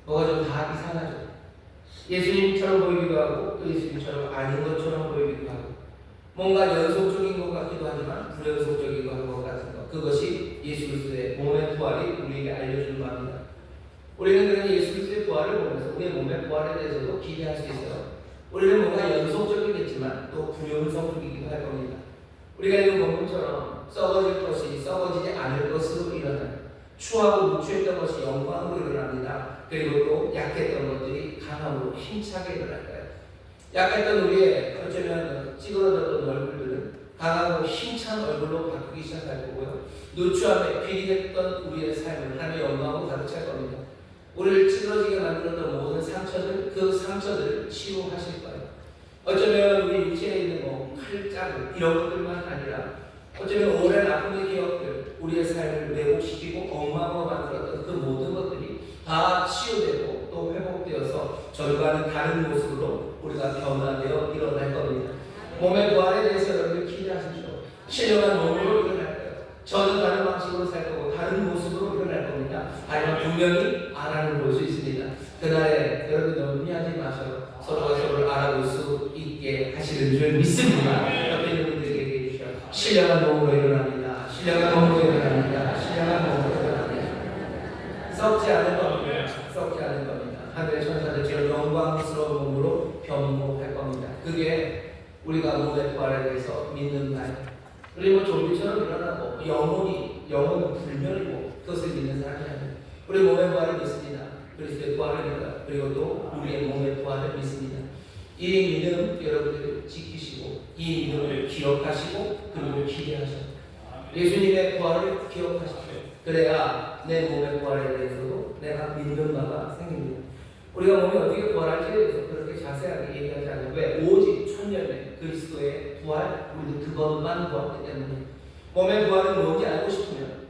Speaker 4: 뭐가 좀 다 이상하죠. 예수님처럼 보이기도 하고 또 예수님처럼 아닌 것처럼 보이기도 하고 뭔가 연속적인 것 같기도 하지만 불연속적인 것 같은 것 그것이 예수 그리스도의 몸의 부활이 우리에게 알려주는 바입니다. 우리는 그런 예수 그리스도의 부활을 보면서 우리의 몸의 부활에 대해서도 기대할 수 있어요. 우리는 뭔가 연속적이겠지만 또 불연속적이기도 할 겁니다. 우리가 읽은 본문처럼 썩어질 것이 썩어지지 않을 것으로 일어나요. 추하고 무추했던 것이 영광으로 일어납니다. 그리고 또 약했던 것들이 강함으로 힘차게 일어날 거예요. 약했던 우리의 어쩌면 찌그러졌던 얼굴들은 강하고 힘찬 얼굴로 바꾸기 시작할 거고요. 누추함에 비리했던 우리의 삶은 하나님의 영광으로 가득 찰 겁니다. 우리를 찌그러지게 만들었던 모든 상처들, 그 상처들을 치유하실 거예요. 어쩌면 우리 육체에 있는 칼자국 이런 것들만 아니라 어쩌면 오랜 아픔의 기억들, 우리의 삶을 왜곡시키고 엉망으로 만들었던 그 모든 것들이 다 치유되고 또 회복되어서 전과는 다른 모습으로 우리가 변화되어 일어날 겁니다. 몸의 부활에 대해서 여러분들 기대하십시오. 신령한 몸으로 일어날 거예요. 저는 다른 방식으로 살 거고 다른 모습으로 일어날 겁니다. 하지만 분명히 하나님을 볼 수 있습니다. 그날에 여러분 염려하지 마셔요. 서로가 서로를 알아볼 수 있게 하시는 줄 믿습니다. 옆에 있는 분들에게 얘기해 주시오. 신령한 몸으로 일어납니다. 신령한 몸으로 일어납니다. 신령한 몸으로 일어납니다. 썩지 않을 겁니다. 썩지 않을 겁니다. 하늘의 천사들처럼 영광스러운 몸으로 변모할 겁니다. 그게 우리가 몸의 부활에 대해서 믿는 말. 그리고 좀비처럼 일어나고 영혼은 불멸이고 그것을 믿는 사람이 아니에요. 우리 몸의 부활을 믿습니다. 그리스도의 부활을 믿어요. 그리고 또 우리의 몸의 부활을 믿습니다. 이 믿음 여러분들이 지키시고 이 믿음을 기억하시고 그리고 기대하셔요. 예수님의 부활을 기억하십시오. 그래야 내 몸의 부활에 대해서도 내가 믿는 바가 생깁니다. 우리가 몸이 어떻게 부활할지에 대해서 그렇게 자세하게 얘기하지 않아요. 왜? 오직 천년의 그리스도의 부활, 우리는 그것만 보았기 때문에 몸의 부활은 뭔지 알고 싶으면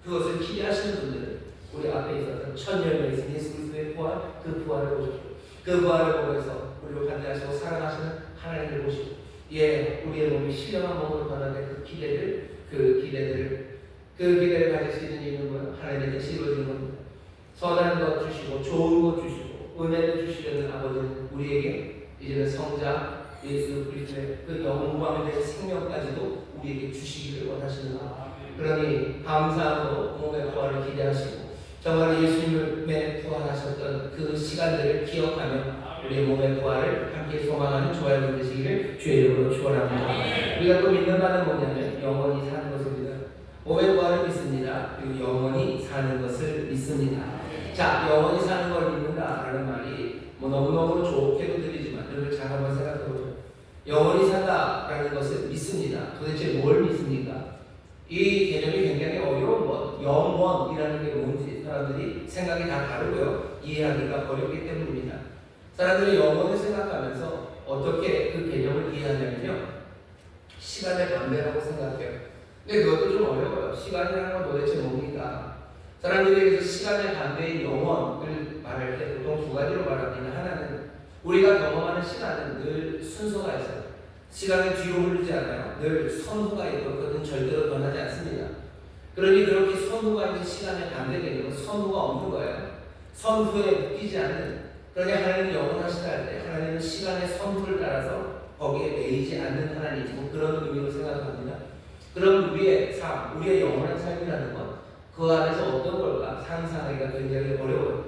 Speaker 4: 그것을 기대하시는 분들은 우리 앞에 있어서 천년의 예수 그리스도의 부활, 그 부활을 보십시오. 그 부활을 보면서 우리를 반대하시고 사랑하시는 하나님을 보시고 우리의 몸이 신령한 몸으로 변화된 그 기대들을 가질 수 있는 이유는 하나님께 이루어지는 겁니다. 선한 것 주시고 좋은 것 주시고 은혜를 주시려는 아버지는 우리에게 이제는 성자 예수 그리스도의 그 영광에 대한 생명까지도 우리에게 주시기를 원하시는 것. 그러니 감사함으로 몸의 부활을 기대하시고 정말 예수님의 부활하셨던 그 시간들을 기억하며 우리의 몸의 부활을 함께 소망하는 조화를 되시기를 주의 이름으로 축원합니다. 우리가 또 믿는 바는 뭐냐면 영원히 사는 것입니다. 몸의 부활을 믿습니다. 그리고 영원히 사는 것을 믿습니다. 자, 영원히 사는 걸 믿는다라는 말이 너무너무 좋게도 들리지만 여러분 잘 한번 생각해보죠. 영원히 산다라는 것을 믿습니다. 도대체 뭘 믿습니까? 이 개념이 굉장히 어려운 것, 영원이라는 게 뭔지 사람들이 생각이 다 다르고요. 이해하기가 어렵기 때문입니다. 사람들이 영원을 생각하면서 어떻게 그 개념을 이해하냐면요. 시간의 반대라고 생각해요. 근데 그것도 좀 어려워요. 시간이라는 건 도대체 뭡니까? 사람들에게서 시간의 반대인 영원을 말할 때 보통 두 가지로 말합니다. 하나는 우리가 경험하는 시간은 늘 순서가 있어요. 시간은 뒤로 흐르지 않아요. 늘 선후가 있고 그것은 절대로 변하지 않습니다. 그러니 그렇게 선후가 있는 시간의 반대 개념은 선후가 없는 거예요. 선후에 묶이지 않는. 그러니 하나님은 영원하시다 할 때 하나님은 시간의 선후를 따라서 거기에 매이지 않는 하나님이고 그런 의미로 생각합니다. 그럼 우리의 삶, 우리의 영원한 삶이라는 건 그 안에서 어떤 걸까 상상하기 이해하기가 굉장히 어려워요.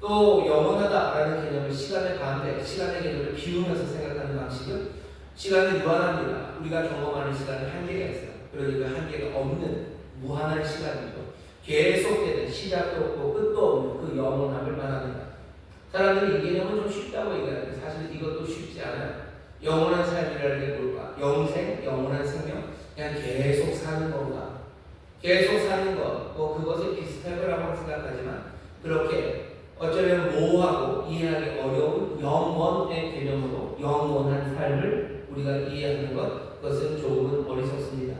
Speaker 4: 또 영원하다라는 개념을 시간의 반대, 시간의 개념을 비우면서 생각하는 방식은 시간은 유한합니다. 우리가 경험하는 시간은 한계가 있어요. 그러니까 한계가 없는 무한한 시간이죠. 계속되는 시작도 없고 끝도 없는 그 영원함을 말합니다. 사람들이 이 개념은 좀 쉽다고 얘기하는데 사실 이것도 쉽지 않아요. 영원한 삶이라는 게 뭘까? 영생, 영원한 생명, 그냥 계속 사는 건가? 계속 사는 것, 뭐 그것이 비슷할 거라고 생각하지만 그렇게 어쩌면 모호하고 이해하기 어려운 영원의 개념으로 영원한 삶을 우리가 이해하는 것, 그것은 조금은 어리석습니다.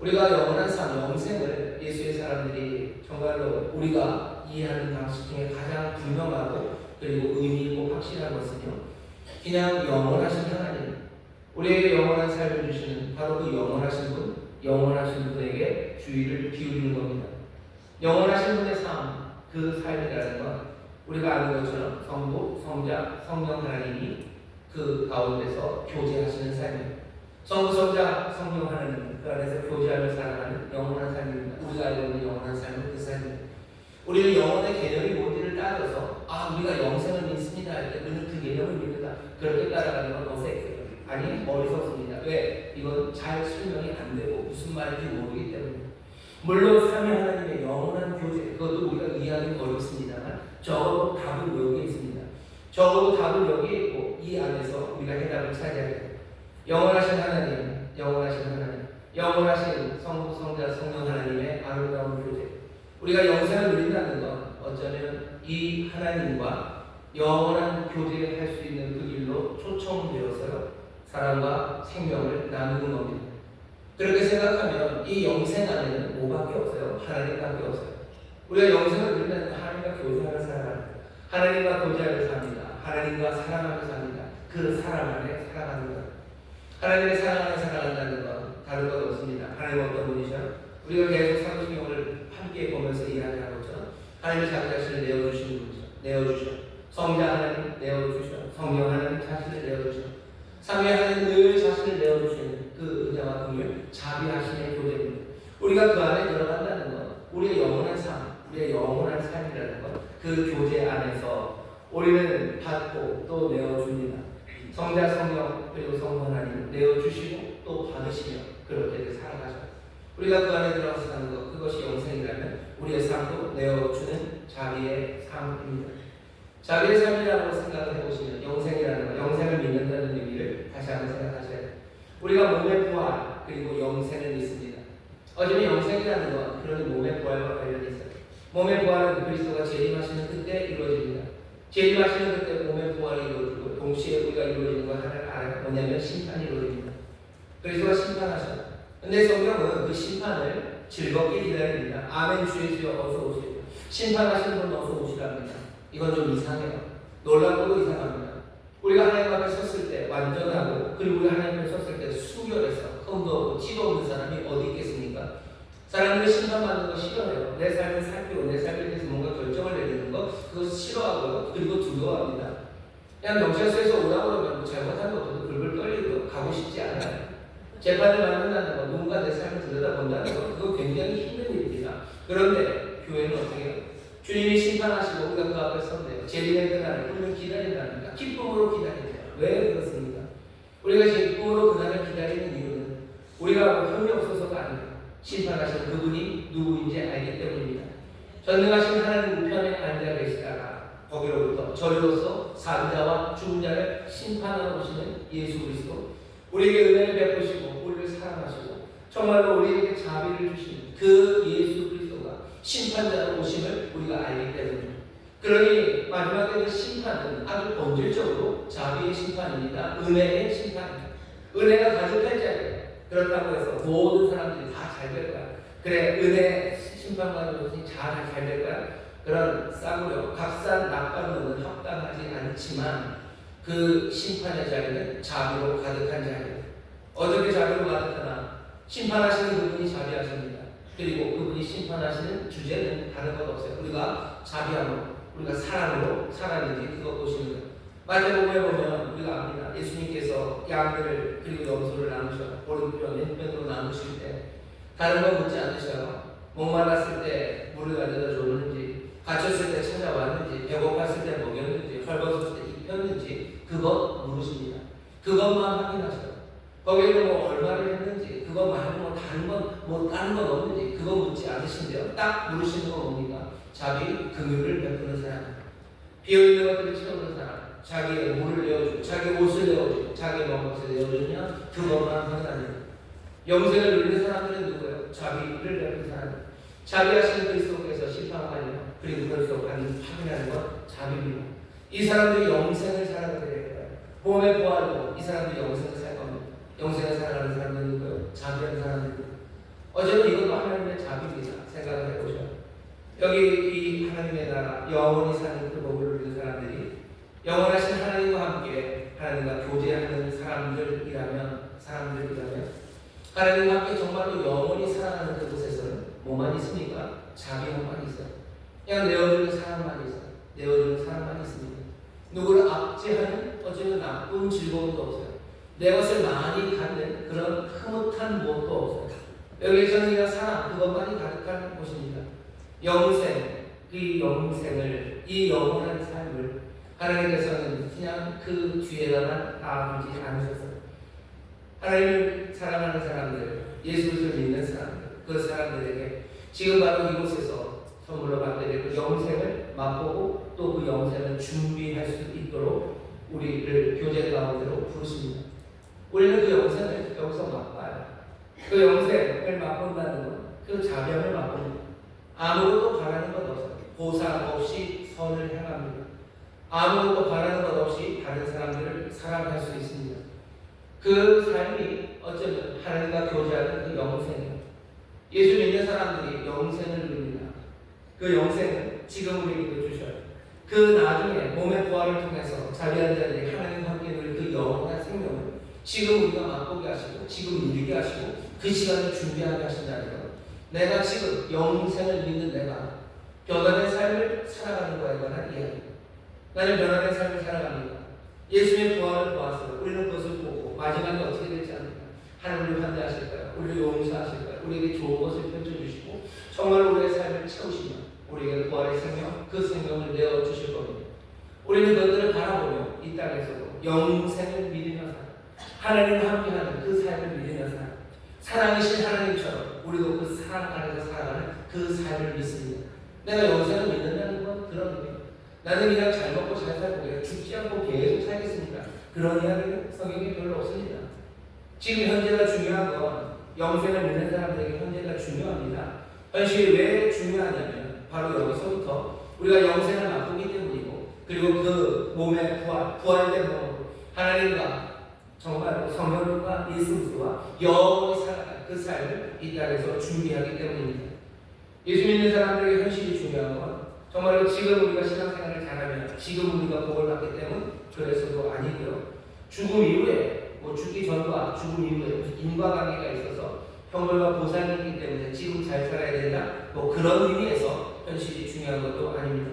Speaker 4: 우리가 영원한 삶, 영생을 예수의 사람들이 정말로 우리가 이해하는 방식 중에 가장 분명하고 그리고 의미 있고 확실한 것은요, 그냥 영원하신 하나님, 우리에게 영원한 삶을 주시는 바로 그 영원하신 분, 영원하신 분에게 주의를 기울이는 겁니다. 영원하신 분의 삶, 그 삶이라는 건 우리가 아는 것처럼 성부, 성자, 성령 하나님이 그 가운데서 교제하시는 삶입니다. 성부, 성자, 성령 하나님 그 안에서 교제하며 살아가는 영원한 삶입니다. 우리가 알고 있는 영원한 삶은 그 삶입니다. 우리는 영혼의 개념이 뭔지를 따져서 우리가 영생을 믿습니다 할 때 우리는 그 개념을 믿는다. 그렇게 따라가는 건 어색해요. 아니 어리석습니다. 왜? 이건 잘 설명이 안 되고 무슨 말인지 모르기 때문에. 물론 삼위 하나님의 영원한 교제 그것도 우리가 이해하기 어렵습니다만 적어도 답은 여기에 있습니다. 적어도 답은 여기에 있고 이 안에서 우리가 해답을 찾아야 돼요. 영원하신 하나님, 영원하신 하나님, 영원하신 성부, 성자, 성령 하나님의 아름다운 교제. 우리가 영생을 누린다는 건 어쩌면 이 하나님과 영원한 교제를 할 수 있는 그 길로 초청되어서요 사랑과 생명을 나누는 겁니다. 그렇게 생각하면 이 영생 안에는 뭐밖에 없어요? 하나님밖에 없어요. 우리가 영생을 누린다는 건 하나님과 교제하며 살아갑니다. 하나님과 교제하며 삽니다. 하나님과 사랑하며 삽니다. 그 사랑 안에 살아가는 것. 하나님의 사랑 안에 살아간다는 건 다른 것 없습니다. 하나님 어떤 분이죠? 우리가 계속 사도신경을 함께 보면서 이야기하는 것처럼 하나님이 자기 자신을 내어주시는 분이죠. 내어주셔. 성자 하나님 내어주셔. 성령 하나님 자신을 내어주셔. 삼위 하나님 늘 자신을 내어주시는 그 은혜와 긍휼, 자비하심의 교제입니다. 우리가 그 안에 들어간다는 것, 우리의 영원한 삶, 우리의 영원한 삶이라는 것, 그 교제 안에서 우리는 받고 또 내어줍니다. 성자, 성령, 그리고 성부 하나님 내어주시고 또 받으시며 그렇게 살아가죠. 우리가 그 안에 들어가서 사는 것, 그것이 영생이라면 우리의 삶도 내어주는 자비의 삶입니다. 자비의 삶이라고 생각을 해보시면 영생이라는 것, 영생을 믿는다는 의미를 다시 한번 생각하셔야 돼요. 우리가 몸의 부활 그리고 영생을 믿습니다. 어쩌면 영생이라는 건 그런 몸의 부활과 관련이 있어요. 몸의 부활은 그리스도가 재림하시는 그때 이루어집니다. 재림하시는 그때 몸의 부활이 이루어지고 동시에 우리가 이루어지는 것 하나를 알아요. 뭐냐면 심판이 이루어집니다. 그리스도가 심판하셔요. 근데 성경은 그 심판을 즐겁게 기다립니다. 아멘 주의 주여 어서 오시오. 심판하시는 분 어서 오시랍니다. 이건 좀 이상해요. 놀랍고도 이상합니다. 우리가 하나님 앞에 섰을 때 완전하고 그리고 우리가 하나님 앞에 섰을 때 순결해서 흠도 없고 티도 없는 사람이 어디 있겠습니까? 사람들이 심판받는 거 싫어해요. 내 삶을 살피고 내 삶에 대해서 뭔가 결정을 내리는 거 그거 싫어하고요. 그리고 두려워합니다. 그냥 경찰서에서 오라고 하면 뭐 잘못한 것도 불불 떨리고 가고 싶지 않아요. 재판을 받는다는 거, 누군가 내 삶을 들여다본다는 거, 그거 굉장히 힘든 일입니다. 그런데 교회는 어떻게 해요? 주님이 심판하시고 우리가 그 앞에 섰네요. 재림의 그날을 우리는 기다린다니까. 기쁨으로 기다리세요. 왜 그렇습니까? 우리가 기쁨으로 그날을 기다리는 이유는 우리가 흠이 없어서가 아니에요. 심판하시는 그분이 누구인지 알기 때문입니다. 전능하신 하나님 우편에 앉아 계시다가 거기로부터 저리로서 산자와 죽은 자를 심판하러 오시는 예수 그리스도, 우리에게 은혜를 베푸시고 우리를 사랑하시고 정말로 우리에게 자비를 주시는 그 예수 그리스도가 심판자로 오심을 우리가 알기 때문입니다. 그러니 마지막에는 심판은 아주 본질적으로 자비의 심판입니다. 은혜의 심판입니다. 은혜가 가득할 자리에 그렇다고 해서 모든 사람들이 다 잘 될 거야. 그래 은혜 심판받는 것이 잘 될 거야. 그런 싸구려 값싼 낙관론은 합당하지 않지만 그 심판의 자리는 자비로 가득한 자리예요. 어떻게 자비로 가득하나? 심판하시는 그분이 자비하십니다. 그리고 그분이 심판하시는 주제는 다른 것 없어요. 우리가 자비함으로, 우리가 사랑으로 살았는지 그거 보시는 거예요. 마태복음에 보면 우리가 압니다. 예수님께서 양들을 그리고 염소를 나누셔 오른편 왼편으로 나누실 때 다른 거 묻지 않으셔요. 목말랐을 때 물을 가져다 줬는지 갇혔을 때 찾아왔는지, 배고팠을 때 먹였는지, 헐벗었을 때 입혔는지 그것 물으십니다. 그것만 확인하셔요. 거기에는 뭐 얼마를 했는지, 그것 말고 뭐 다른 건 없는지 그거 묻지 않으신데요. 딱 물으시는 건 뭡니까? 자기 긍휼을 베푸는 사람, 비어있는 것들을 채우는 사람, 자기의 물을 내어주고 자기 옷을 내어주고 자기 먹은 것을 내어주면 그것만 확인하는 영생을 누리는 사람들은 누구예요? 자비를 베푼 사람, 자비 하시는 그리스도께서 심판하며 그리고 그리스도 받는 확인하는 것 자비입니다. 이 사람들이 영생을 살아가게 될 거예요. 몸에 보아도 이 사람들이 영생을 살 겁니다. 영생을 살아가는 사람들은 누구예요? 자비하는 사람들입니다. 어제는 이것도 하나님의 자비입니다. 생각을 해보죠. 여기 이 하나님의 나라 영원히 사는 그 복을 누리는 사람들이 영원하신 하나님과 함께 하나님과 교제하는 사람들이라면 하나님과 함께 정말로 영원히 살아가는 그곳에서는 뭐만 있습니까? 자비만 있어요. 그냥 내어주는 사람만 있어요. 내어주는 사람만 있습니다. 누구를 압제하는 어쩌면 나쁜 즐거움도 없어요. 내 것을 많이 갖는 그런 흐뭇한 무엇도 없어요. 여기에서는 그냥 사랑 그것만이 가득한 곳입니다. 영생, 그 영생을, 이 영원한 삶을 하나님께서는 그냥 그 뒤에다만 놔두지 않으셨어요. 하나님을 사랑하는 사람들, 예수를 믿는 사람들, 그 사람들에게 지금 바로 이곳에서 선물로 받게 될 그 영생을 맛보고 또 그 영생을 준비할 수 있도록 우리를 교제 가운데로 부르십니다. 우리는 그 영생을 여기서 맛봐요. 그 영생을 맛본다는 건 그 자병을 맛봅니다. 아무것도 바라는 것 없어요. 보상 없이 선을 행합니다. 아무것도 바라는 것 없이 다른 사람들을 사랑할 수 있습니다. 그 삶이 어쩌면 하나님과 교제하는 그 영생이에요. 예수 믿는 사람들이 영생을 누립니다. 그 영생은 지금 우리에게 주셔요. 그 나중에 몸의 부활을 통해서 자비한 자들이 하나님과 함께 누릴 그 영원한 생명을 지금 우리가 맛보게 하시고 지금 누리게 하시고 그 시간을 준비하게 하신다는 것. 내가 지금 영생을 믿는 내가 변화된 삶을 살아가는 것에 관한 이야기. 나는 변화된 삶을 살아갑니다. 예수님의 부활을 보았어요. 우리는 그것을 보고 마지막에 어떻게 될지 압니까? 하나님을 환대하실까요? 우리를 용서하실까요? 우리에게 좋은 것을 펼쳐주시고 정말 우리의 삶을 채우시며 우리에게 부활의 생명, 그 생명을 내어주실 겁니다. 우리는 그것들을 바라보며 이 땅에서도 영생을 믿으며 하나님과 함께하는 그 삶을 믿으며 사랑이신 하나님처럼 우리도 그 사랑 안에서 살아가는 그 삶을 믿습니다. 내가 영생을 믿는다는 건 그런 의미예요. 나는 그냥 잘 먹고 잘 살고 그냥 죽지 않고 계속 살겠습니다. 그런 이야기는 성경에 별로 없습니다. 지금 현재가 중요한 건 영생을 믿는 사람들에게 현재가 중요합니다. 현실이 왜 중요하냐면 바로 여기서부터 우리가 영생을 맛보기 때문이고 그리고 그 몸의 부활된 몸으로 하나님과 정말 성령과 예수 그리스도와 영원히 살아가는 그 삶을 이 땅에서 준비하기 때문입니다. 예수 믿는 사람들에게 현실이 중요한 건 정말로 지금 우리가 신앙생활을 잘하면 지금 우리가 복을 받기 때문 그래서도 아니고요. 죽음 이후에 죽기 전과 죽음 이후에 인과관계가 있어서 형벌과 보상이 있기 때문에 지금 잘 살아야 된다. 그런 의미에서 현실이 중요한 것도 아닙니다.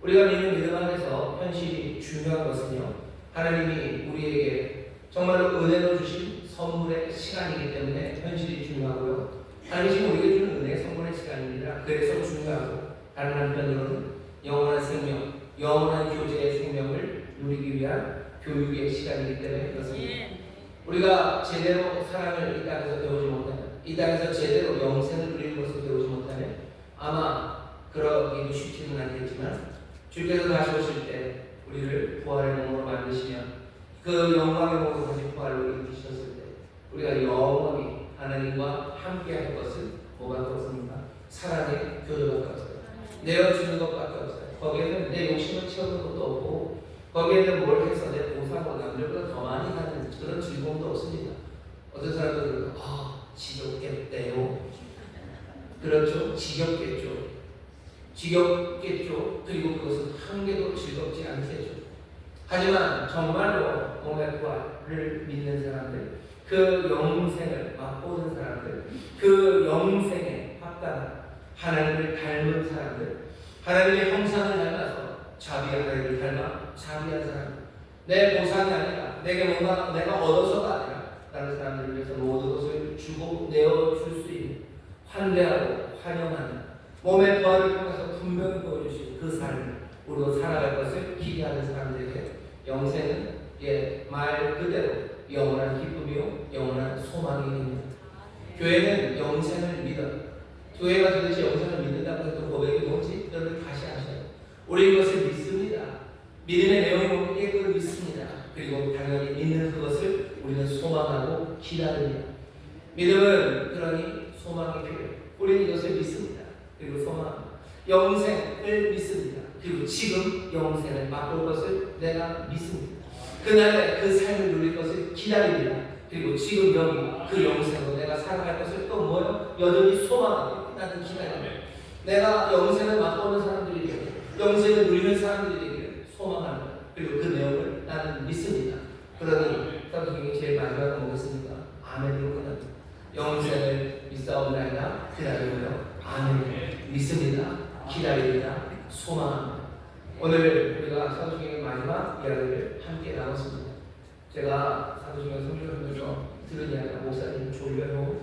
Speaker 4: 우리가 믿는 믿음 안에서 현실이 중요한 것은요. 하나님이 우리에게 정말로 은혜로 주신 선물의 시간이기 때문에 현실이 중요하고요. 하나님이 우리에게 주는 은혜의 선물의 시간입니다. 그래서 중요하고 다른 한편으로는 영원한 생명, 영원한 교제의 생명을 누리기 위한 교육의 시간이기 때문에 그렇습니다. 우리가 제대로 사랑을 이 땅에서 배우지 못하면, 이 땅에서 제대로 영생을 누리는 것을 배우지 못하면 아마 그러기도 쉽지는 않겠지만 주께서 다시 오실 때 우리를 부활의 몸으로 만드시면 그 영광의 몸으로 다시 부활로 일으키셨을 때 우리가 영원히 하나님과 함께 할 것은 뭐밖에 없습니까? 사랑의 교제밖에 없어요. 내어주는 것밖에 없어요. 거기에는 내 욕심을 채우는 것도 없고 거기에는 뭘 해서 내 보상과 남들보다 더 많이 하는 그런 즐거움도 없습니다. 어떤 사람들은 지겹겠대요. 그렇죠. 지겹겠죠. 그리고 그것은 한 개도 즐겁지 않겠죠. 하지만 정말로 몸의 부활을 믿는 사람들, 그 영생을 맛보는 사람들, 그 영생에 합당한 하나님을 닮은 사람들, 하나님의 형상을 닮아서 자비한 하나님을 닮아 자비한 사람, 내 보상이 아니라 내게 뭔가 내가 얻어서가 아니라 다른 사람들을 위해서 모든 것을 주고 내어줄 수 있는 환대하고 환영하는 몸의 부활을 통해서 분명히 보여주신 그 삶을 우리도 살아갈 것을 기대하는 사람들에게 영생은 말 그대로 영원한 기쁨이요 영원한 소망이 됩니다. 교회는 영생을 믿어. 교회가 도대체 영생을 믿는다고 했던 고백이 뭔지 여러분 다시 아셔요. 우리 이것을 믿습니다. 믿음의 내용이 뭐기에 그걸 믿습니다. 그리고 당연히 믿는 그것을 우리는 소망하고 기다립니다. 믿음은 그러니 소망이 필요해요. 우리는 이것을 믿습니다. 그리고 소망합니다. 영생을 믿습니다. 그리고 지금 영생을 맛볼 것을 내가 믿습니다. 그날에 그 삶을 누릴 것을 기다립니다. 그리고 지금 여기 그 영생으로 내가 살아갈 것을 또 뭐요? 여전히 소망하고 나는 기다립니다. 내가 영생을 맛보는 사람들에게 영생을 누리는 사람들에게 소망하는 거예요. 그리고 그 내용을 나는 믿습니다. 그러니 사도행전 제일 마지막에 뭐겠습니까? 아멘으로 끝납니다. 영생을 믿사옵나이다 기다리고요. 아멘 믿습니다. 기다립니다. 소망합니다. 오늘 우리가 사도행전 마지막 이야기를 함께 나눴습니다. 제가 사도행전 성경하면서 들은 이야기가 목사님 졸려요,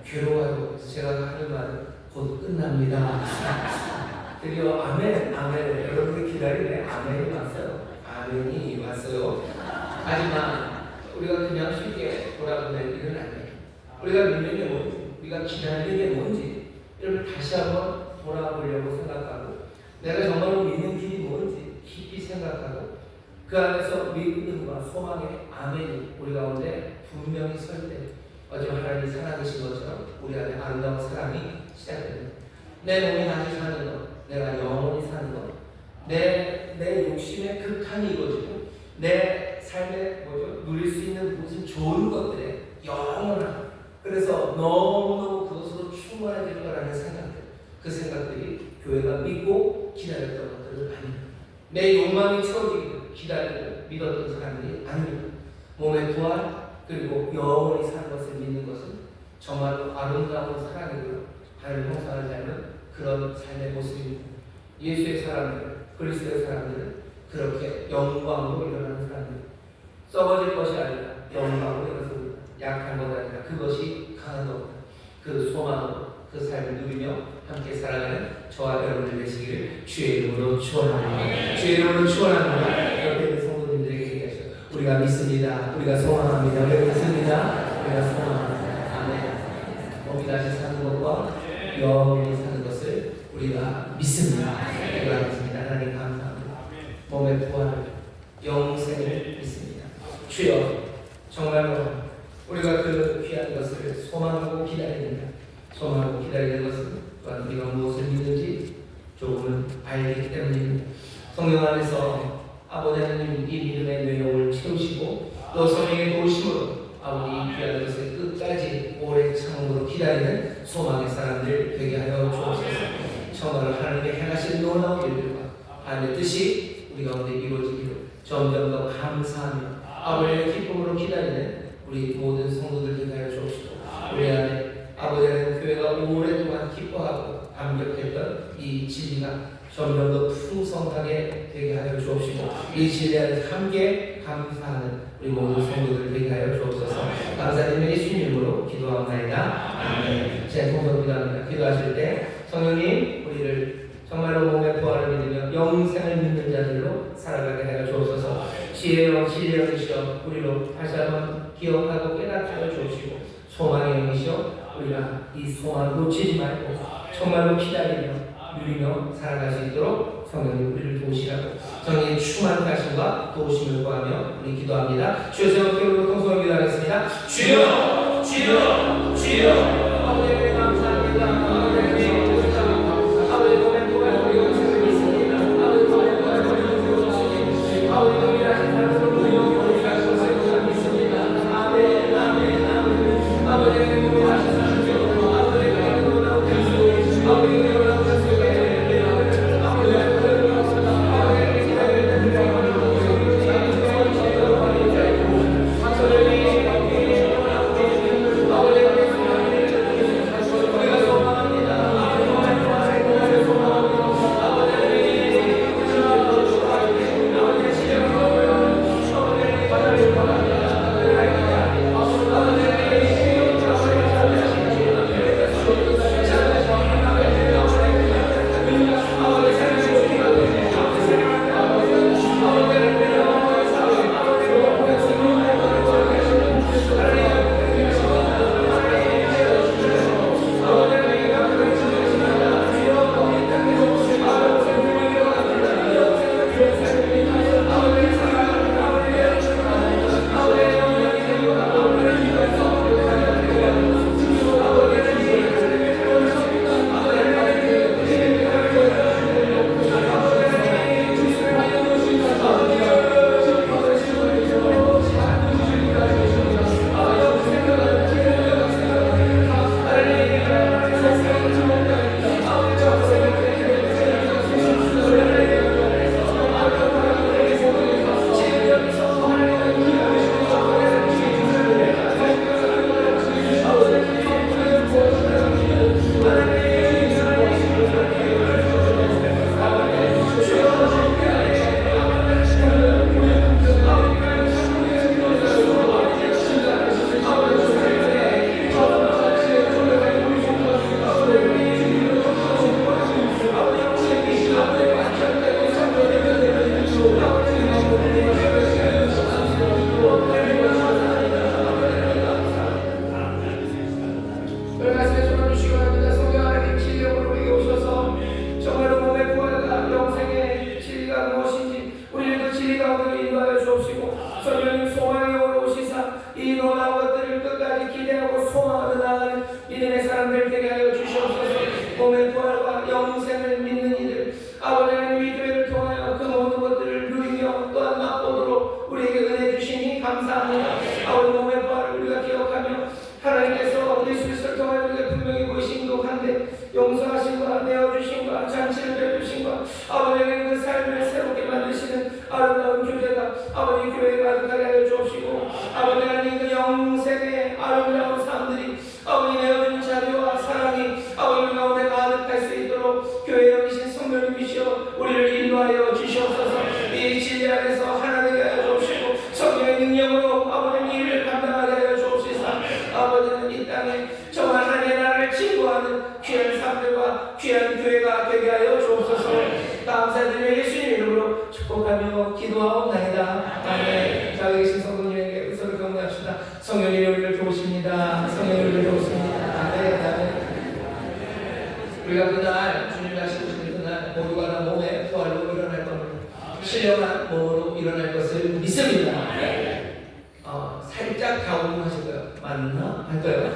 Speaker 4: 괴로워요. 제가 하는 말은 곧 끝납니다. 드디어 아멘, 아멘. 여러분이 기다리네. 아멘이 왔어요. 아멘이 왔어요. 하지만 우리가 그냥 쉽게 돌아보낼 일은 아니에요. 우리가 믿는 게 뭔지, 우리가 기다리는 게 뭔지 이를 다시 한번 돌아보려고 생각하고 내가 정말로 믿는 길이 뭔지 깊이 생각하고 그 안에서 믿음과 소망의 아멘이 우리 가운데 분명히 설 때 어제 하나님이 살아계신 것처럼 우리 안에 아름다운 사랑이 시작됩니다. 내 몸이 다시 사는 것, 내가 영원히 사는 것, 내 욕심의 극한이 이루어지고 내 삶에 누릴 수 있는 무슨 좋은 것들에 영원한, 그래서 너무너무 그것으로 충만해질 거라는 생각들, 그 생각들이 교회가 믿고 기다렸던 것들은 아닙니다. 내 욕망이 채워지기를 기다리고 믿었던 사람들이 아닙니다. 몸의 부활 그리고 영원히 사는 것을 믿는 것은 정말로 아름다운 사랑이고요. 하나님 형상을 닮은 그런 삶의 모습입니다. 예수의 사람들, 그리스도의 사람들은 그렇게 영광으로 일어나는 사람들, 썩어질 것이 아니라 영광으로 일어섭니다. 약한 것 아니라 그것이 강한 겁니다. 그 소망으로 그 삶을 누리며 함께 살아가는 저와 여러분들 되시기를 주의 이름으로 축원합니다. 주의 이름으로 축원합니다. 옆에 있는 성도님들에게 얘기하시죠. 우리가 믿습니다. 우리가 소망합니다. 우리가 믿습니다. 우리가 소망합니다. 아멘. 몸이 다시 사는 것과 영원히 사는 것을 우리가 믿습니다. 우리가 믿습니다. 하나님 감사합니다. 몸의 부활, 영생을 믿습니다. 주여, 정말로 우리가 그 귀한 것을 소망하고 기다립니다. 소망하고 기다리는 것은 또한 우리가 무엇을 믿는지 조금은 알기 때문입니다. 성령 안에서 아버지 하나님 이 믿음의 내용을 채우시고 또 성령의 도우심으로 아버지 이 귀한 것을 끝까지 오래 참음으로 기다리는 소망의 사람들 되게 하여 주옵소서. 정말로 하나님의 행하신 놀라운 일들과 하나님의 뜻이 우리 가운데 이루어지기를 점점 더 감사하며 아버지의 기쁨으로 기다리는 우리 모든 성도들 되게 하여 주옵시고 우리 안에 아버지는 교회가 오랫동안 기뻐하고 감격했던 이 진리가 점점 더 풍성하게 되게 하여 주옵시고 이 진리 안에서 함께 감사하는 우리 모든 성도들 되게 하여 주옵소서. 감사드리며 예수님 이름으로 기도하옵나이다. 아멘. 제 통성 기도합니다. 기도하실 때 성령님 우리를 정말로 몸의 부활을 믿으며 영생을 믿는 자들로 살아가게 하여 주옵소서. 지혜의 영, 진리의 영이시여 우리로 다시 한번 기억하고 깨닫게 하여 주옵시고 소망의 영이시여 우리가 이 소망을 놓치지 말고 정말로 기다리며 누리며 살아갈 수 있도록 성령님 우리를 도우시라고 성령의 충만한 가심과 도우심을 구하며 우리 기도합니다. 주여 세워기로 통성을 기도하겠습니다. 주여 주여 주여 아버지 감사합니다. 아버지 몸의 부활 우리 영생을 믿습니다. 아버지 몸의 부활 우리 영생을 믿습니다. 아버지 동일하신 사랑으로 우리 영생을 믿습니다. 아멘 아멘 아멘. 아버지 동일하신 사랑으로 아버지 놀라운 예수 아버지 놀라운 예수 당신을 베푸신과 아버지의 그 삶을 새롭게 만드시는 아름다운 교제가 아버지 교회에 가득하게 하여 주옵시고 아버지 하나님 그 영생의 아름다운 삶들이 아버지 내어주는 자비와 사랑이 아버지 가운데 가득할 수 있도록 교회 영이신 성령님이시여 우리를 인도하여 주시옵소서. 이 진리 안에서 하나 되게 하여 주옵시고 성령의 능력으로 아버지 일을 감당하게 하여 주옵시사. 아버지는 이 땅에 정말 하나님의 나라를 증거하는 귀한 삶들과 귀한 교회가 되게 하여 주옵소서. 감사드리며 예수님 이름으로 축복하며 기도하옵나이다. 아멘. 자, 여기 계신 성도님에게 서로 경배합시다. 성령님이 우리를 도우십니다. 성령님이 우리를 도우십니다. 아멘. 아멘. 우리가 그날 주님 다시 오시는 그날 모두가 다 몸의 부활로 일어날 겁니다. 신령한 몸으로 일어날 것을 믿습니다. 살짝 가오님하실 거예요. 맞나? 할까요?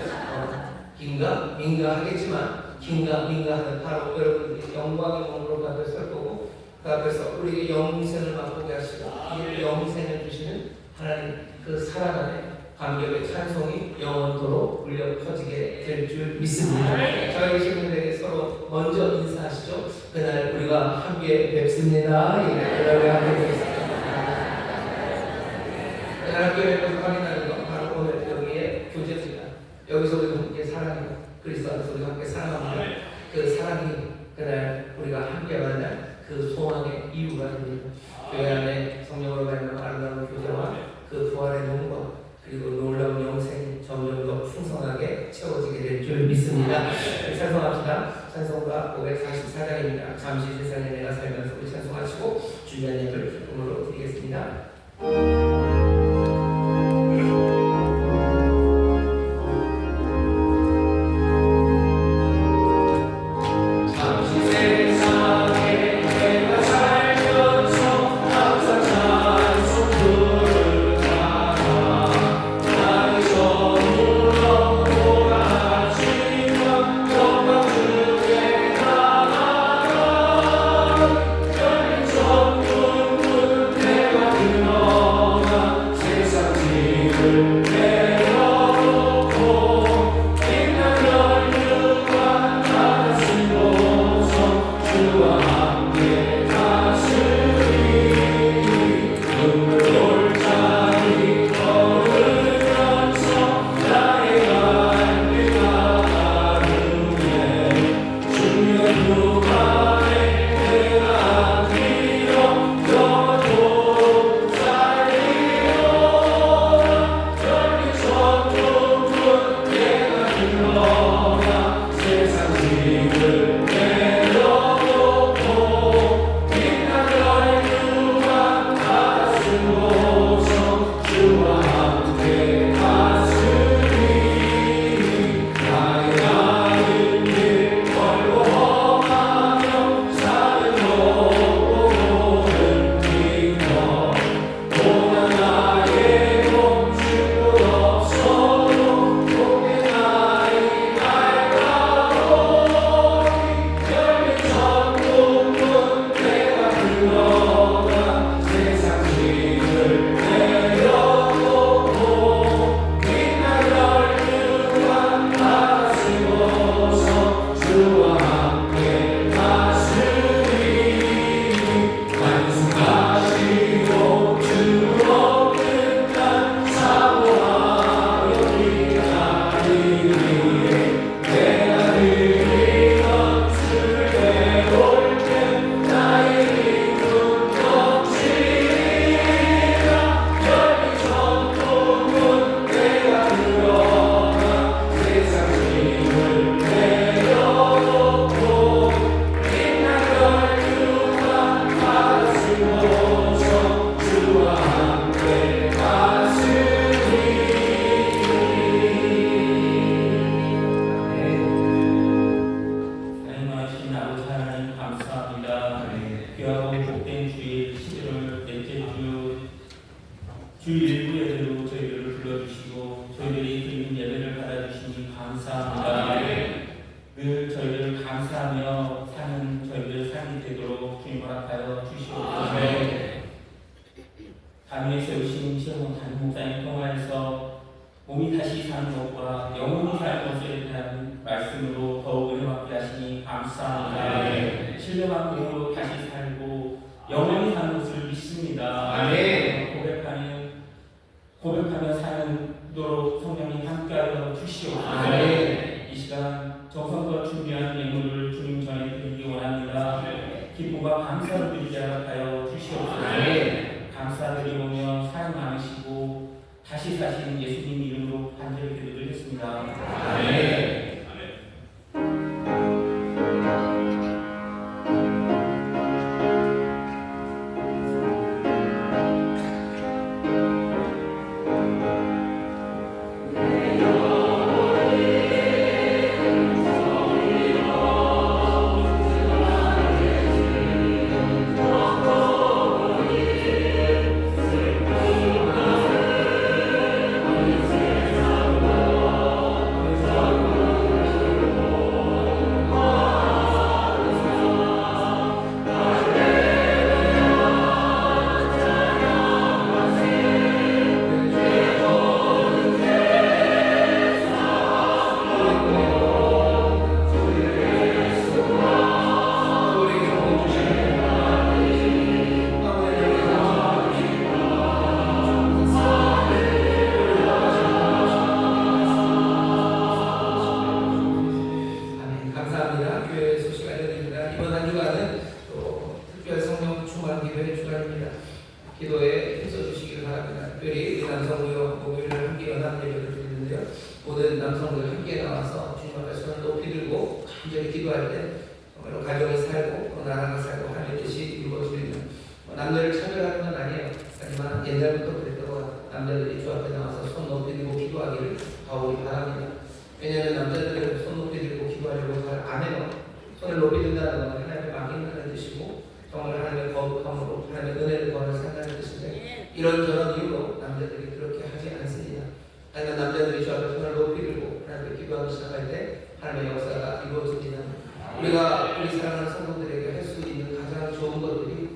Speaker 4: 긴가? 민가 하겠지만 긴가? 민가 하는 바로 여러분들이 영광의 몸으로 그 앞에 설 거고 그 앞에서 우리에게 영생을 맛보게 하시고 이 영생을 주시는 하나님 그 사랑 안에 감격의 찬송이 영원토록 울려 퍼지게 될 줄 믿습니다. 저희 계신 분들에게 서로 먼저 인사하시죠. 그날 우리가 함께 뵙습니다. 그날에 함께 뵙습니다. 그날 함께 뵙어서 확인하는 건 바로 오늘 여기에 교제입니다. 여기서 우리가 함께 사랑합니다. 그리스도 안에서 우리가 함께 사랑합니다. 그 사랑이 그날 우리가 함께 만날 그 소망의 이유가 됩니다. 교회 안에 성령으로 말하는 아름다운 교제와 그 부활의 눈과 그리고 놀라운 영생이 점점 더 풍성하게 채워지게 될 줄 믿습니다. 찬송합시다. 찬송가 544장입니다. 잠시 세상에 내가 살면서 우리 찬송하시고 주님의 예배를 기쁨으로 드리겠습니다.
Speaker 5: 진정한 몸으로 다시 살고 영원히 사는 것을 믿습니다.
Speaker 4: 아멘.
Speaker 5: 고백하며 사는도록 성령이 함께하여 주시옵소서.
Speaker 4: 아멘.
Speaker 5: 이 시간 정성껏 준비한 예물을 주님 전에 드리기 원합니다. 기쁨과 감사를 드리게 하여 주시옵소서.
Speaker 4: 아멘.
Speaker 5: 감사드리오며 사랑 많으시고 다시 사신 예수님 이름으로 간절히 기도드렸습니다.
Speaker 4: 아멘. 감사합니다. 교회 소식 알려드립니다. 이번 한 주간은 또 특별 성령 충만 기도의 주간입니다. 기도에 힘써주시기 바랍니다. 특별히 우리 남성부여 목요일을 함께 연합 예배를 드리는데요. 모든 남성들 함께 나와서 주님 앞에 손을 높이 들고 간절히 기도할 때 정말로 가정이 살고 또 나라가 살고 하나님의 뜻이 이루어지는 남자를 차별하는 건 아니에요. 하지만 옛날부터 그랬던 것 같아요. 남자들이 주 앞에 나와서 손 높이 들고 기도하기를 바오리 바랍니다. 왜냐하면 남자들은 손 높이 들고 기도하려고 잘 안 해요. 손을 높이 든다는 건 하나님의 맡긴다는 뜻이고 정말 하나님의 거룩함으로 하나님의 은혜를 구하는 산다는 뜻인데 이런저런 이유로 남자들이 그렇게 하지 않습니다. 하지만 남자들이 주 앞에 손을 높이 들고 하나님께 기도하기 시작할 때 하나님의 역사가 이루어집니다. 우리가 우리 사랑하는 성도들에게 할 수 있는 가장 좋은 것들이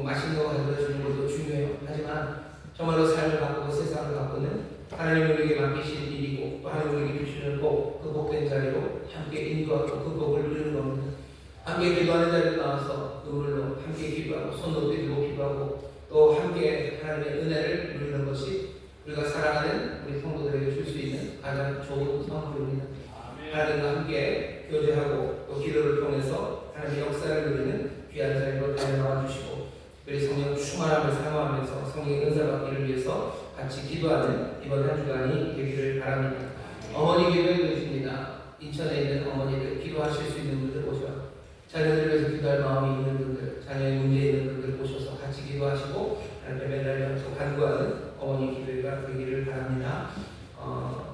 Speaker 4: 맛있는 거 가져다 주는 것도 중요해요. 하지만 정말로 삶을 바꾸고 세상을 바꾸는 하나님 우리에게 맡기신 일이고 또 하나님 우리에게 주시는 복, 그 복된 자리로 함께 인도하고 그 복을 누리는 겁니다. 함께 기도하는 자리에 나와서 눈물로 함께 기도하고 손 높이 들고 기도하고 또 함께 하나님의 은혜를 누리는 것이 우리가 사랑하는 우리 성도들에게 줄 수 있는 가장 좋은 선물입니다. 하나님과 함께 교제하고 또 기도를 통해서 하나님의 역사를 누리는 귀한 자리로 데려나와 주시고 우리 성령 충만함을 사모하면서 성령의 은사 받기를 위해서 같이 기도하는 이번 한 주간이 되기를 바랍니다. 어머니 기도해 주십니다. 인천에 있는 어머니들 기도하실 수 있는 분들 오셔. 자녀들을 위해서 기도할 마음이 있는 분들, 자녀의 문제 있는 분들 오셔서 같이 기도하시고 하나님께 매달려서 간구하는 어머니 기도가 되기를 바랍니다.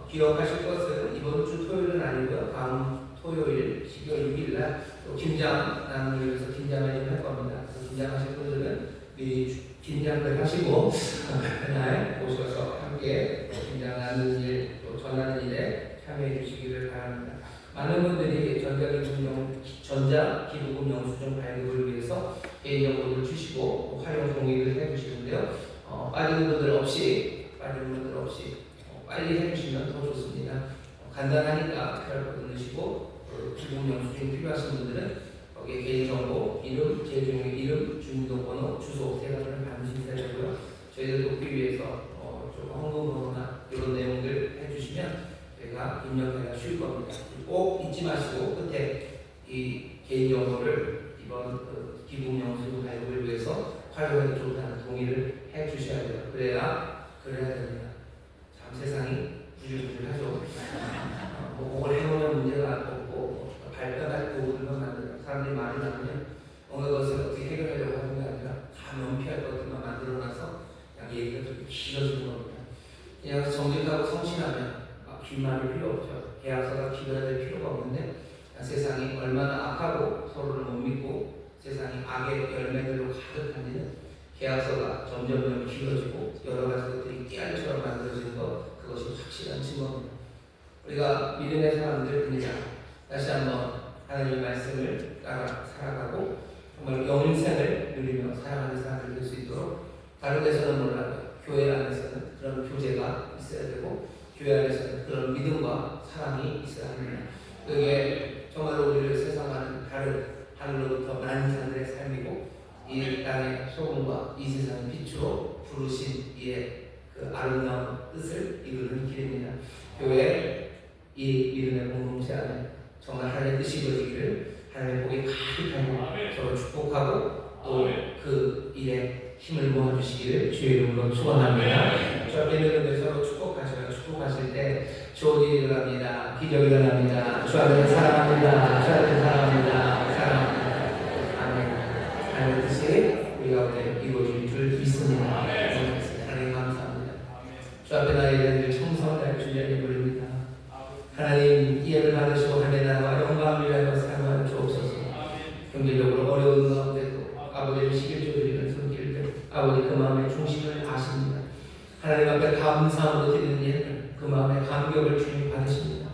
Speaker 4: 기억하실 것은 이번 주 토요일은 아니고요. 다음 토요일 12월 6일 날 또 김장 나눔을 위해서 김장을 할 겁니다. 김장하실 분들은 미리 김장을 하시고 그날 오셔서 함께 김장 나누는 일, 또 전하는 일에 참여해 주시기를 바랍니다. 많은 분들이 전자기부금 영수증 발급을 위해서 개인정보를 주시고 활용 동의를 해주시는데요. 빠지는 분들 없이 빨리 해주시면 더 좋습니다. 간단하니까 필요할 것 넣으시고 기부금 영수증 필요하신 분들은 거기에 개인정보, 이름, 재중의 이름, 주민등록번호, 주소 세 가지를 반드시 있어야 되고요. 저희들 돕기 위해서 좀 헌금번호나 이런 내용들 해주시면 저희가 입력하기가 쉬울 겁니다. 꼭 잊지 마시고 끝에 이 개인정보를 이번 기부금 영수증 발급을 위해서 활용해도 좋다는 동의를 해주셔야 돼요. 그래야 됩니다. 참 세상이 부실부실하죠. 그걸 해오면 문제가 없고 발표할 도구들만 만들어 사람들이 말이 많으면 어느 것을 어떻게 해결하려고 하는 게 아니라 다 면피할 것들만 만들어놔서 그냥 얘기가 좀 길어지는 겁니다. 그냥 정직하고 성실하면 긴 말이 필요 없죠. 계약서가 길어야 될 필요가 없는데 세상이 얼마나 악하고 서로를 못 믿고 세상이 악의 열매들로 가득한지는 계약서가 점점 길어지고 여러 가지 것들이 깨알처럼 만들어지는 것, 그것이 확실한 증거입니다. 우리가 믿음의 사람들입니다. 다시 한번 하나님의 말씀을 따라 살아가고 정말 영생을 누리며 살아가는 사람들 될 수 있도록 다른 데서는 몰라도 교회 안에서는 그런 교제가 있어야 되고 교회 안에서는 그런 믿음과 사랑이 있어야 합니다. 그게 정말로 우리를 세상과는 다른 하늘로부터 난 자들의 삶이고 이 땅의 소금과 이 세상의 빛으로 부르신 이의 그 아름다운 뜻을 이루는 길입니다. 교회 이 믿음의 공동체 안에 정말 하나님의 뜻이 이루어지기를 하나님의 복이 가득하게 저를 축복하고 또 그 일에 힘을 모아주시기를 주의 이름으로 축원합니다. 저 앞에 있는 분들 서로 축복하셔요. 축복하실 때 좋은 일이 일어납니다. 기적이 일어납니다. 주 안에 사랑합니다. 주 안에 사랑합니다. 사랑합니다. 아멘. 하나님의 뜻이 우리 가운데 이루어질 줄 믿습니다. 하나님 감사합니다. 주 앞에 나의 이름을 청성할 주님을 부릅니다. 하나님 이해를 받으시고 하나님의 나라와 영광을 위하여 사용하여 주옵소서. 경제적으로 어려운 가운데도 아버지를 시길조 드리는 손길들 아버지 그 마음의 중심을 아십니다. 하나님 앞에 감사함으로 드리는 예는 그 마음의 감격을 주님 받으십니다.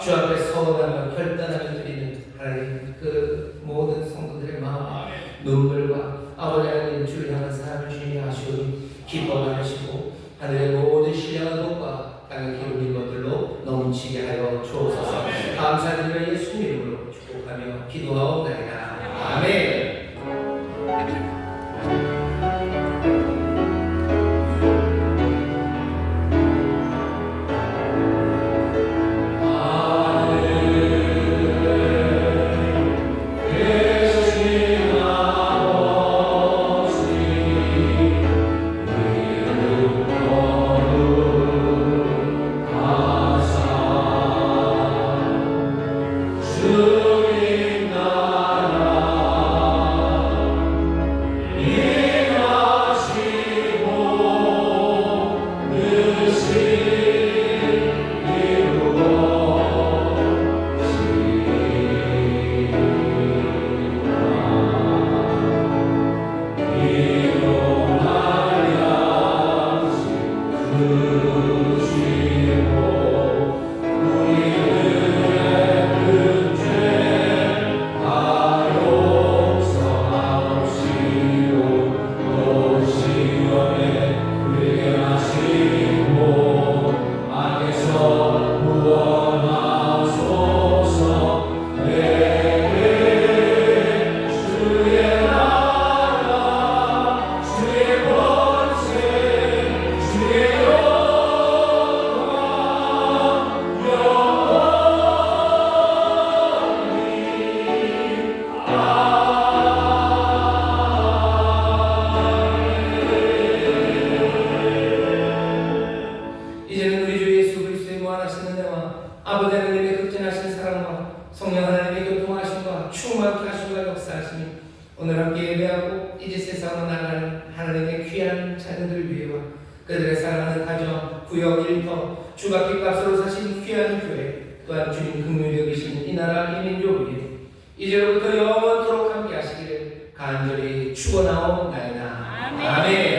Speaker 4: 주 앞에 서원하며 결단하며 드리는 하나님 그 모든 성도들의 마음에 눈물과 아버지 하나님 주를 향한 사랑을 주님이 아시오니 기뻐 받으시고 하늘의 모든 신령한 것과 땅의 기름진 것들로 넘치게 하여 주옵소서. 감사드리며 예수 이름으로 축복하며 기도하옵나이다. 아멘. 그들의 사랑하는 가정, 구역, 일터, 주가 빚값으로 사신 귀한 교회, 또한 주님 긍휼히 여기신 이 나라 이 민족 위에 이제로부터 영원토록 함께 하시기를 간절히 축원하옵나이다. 아멘.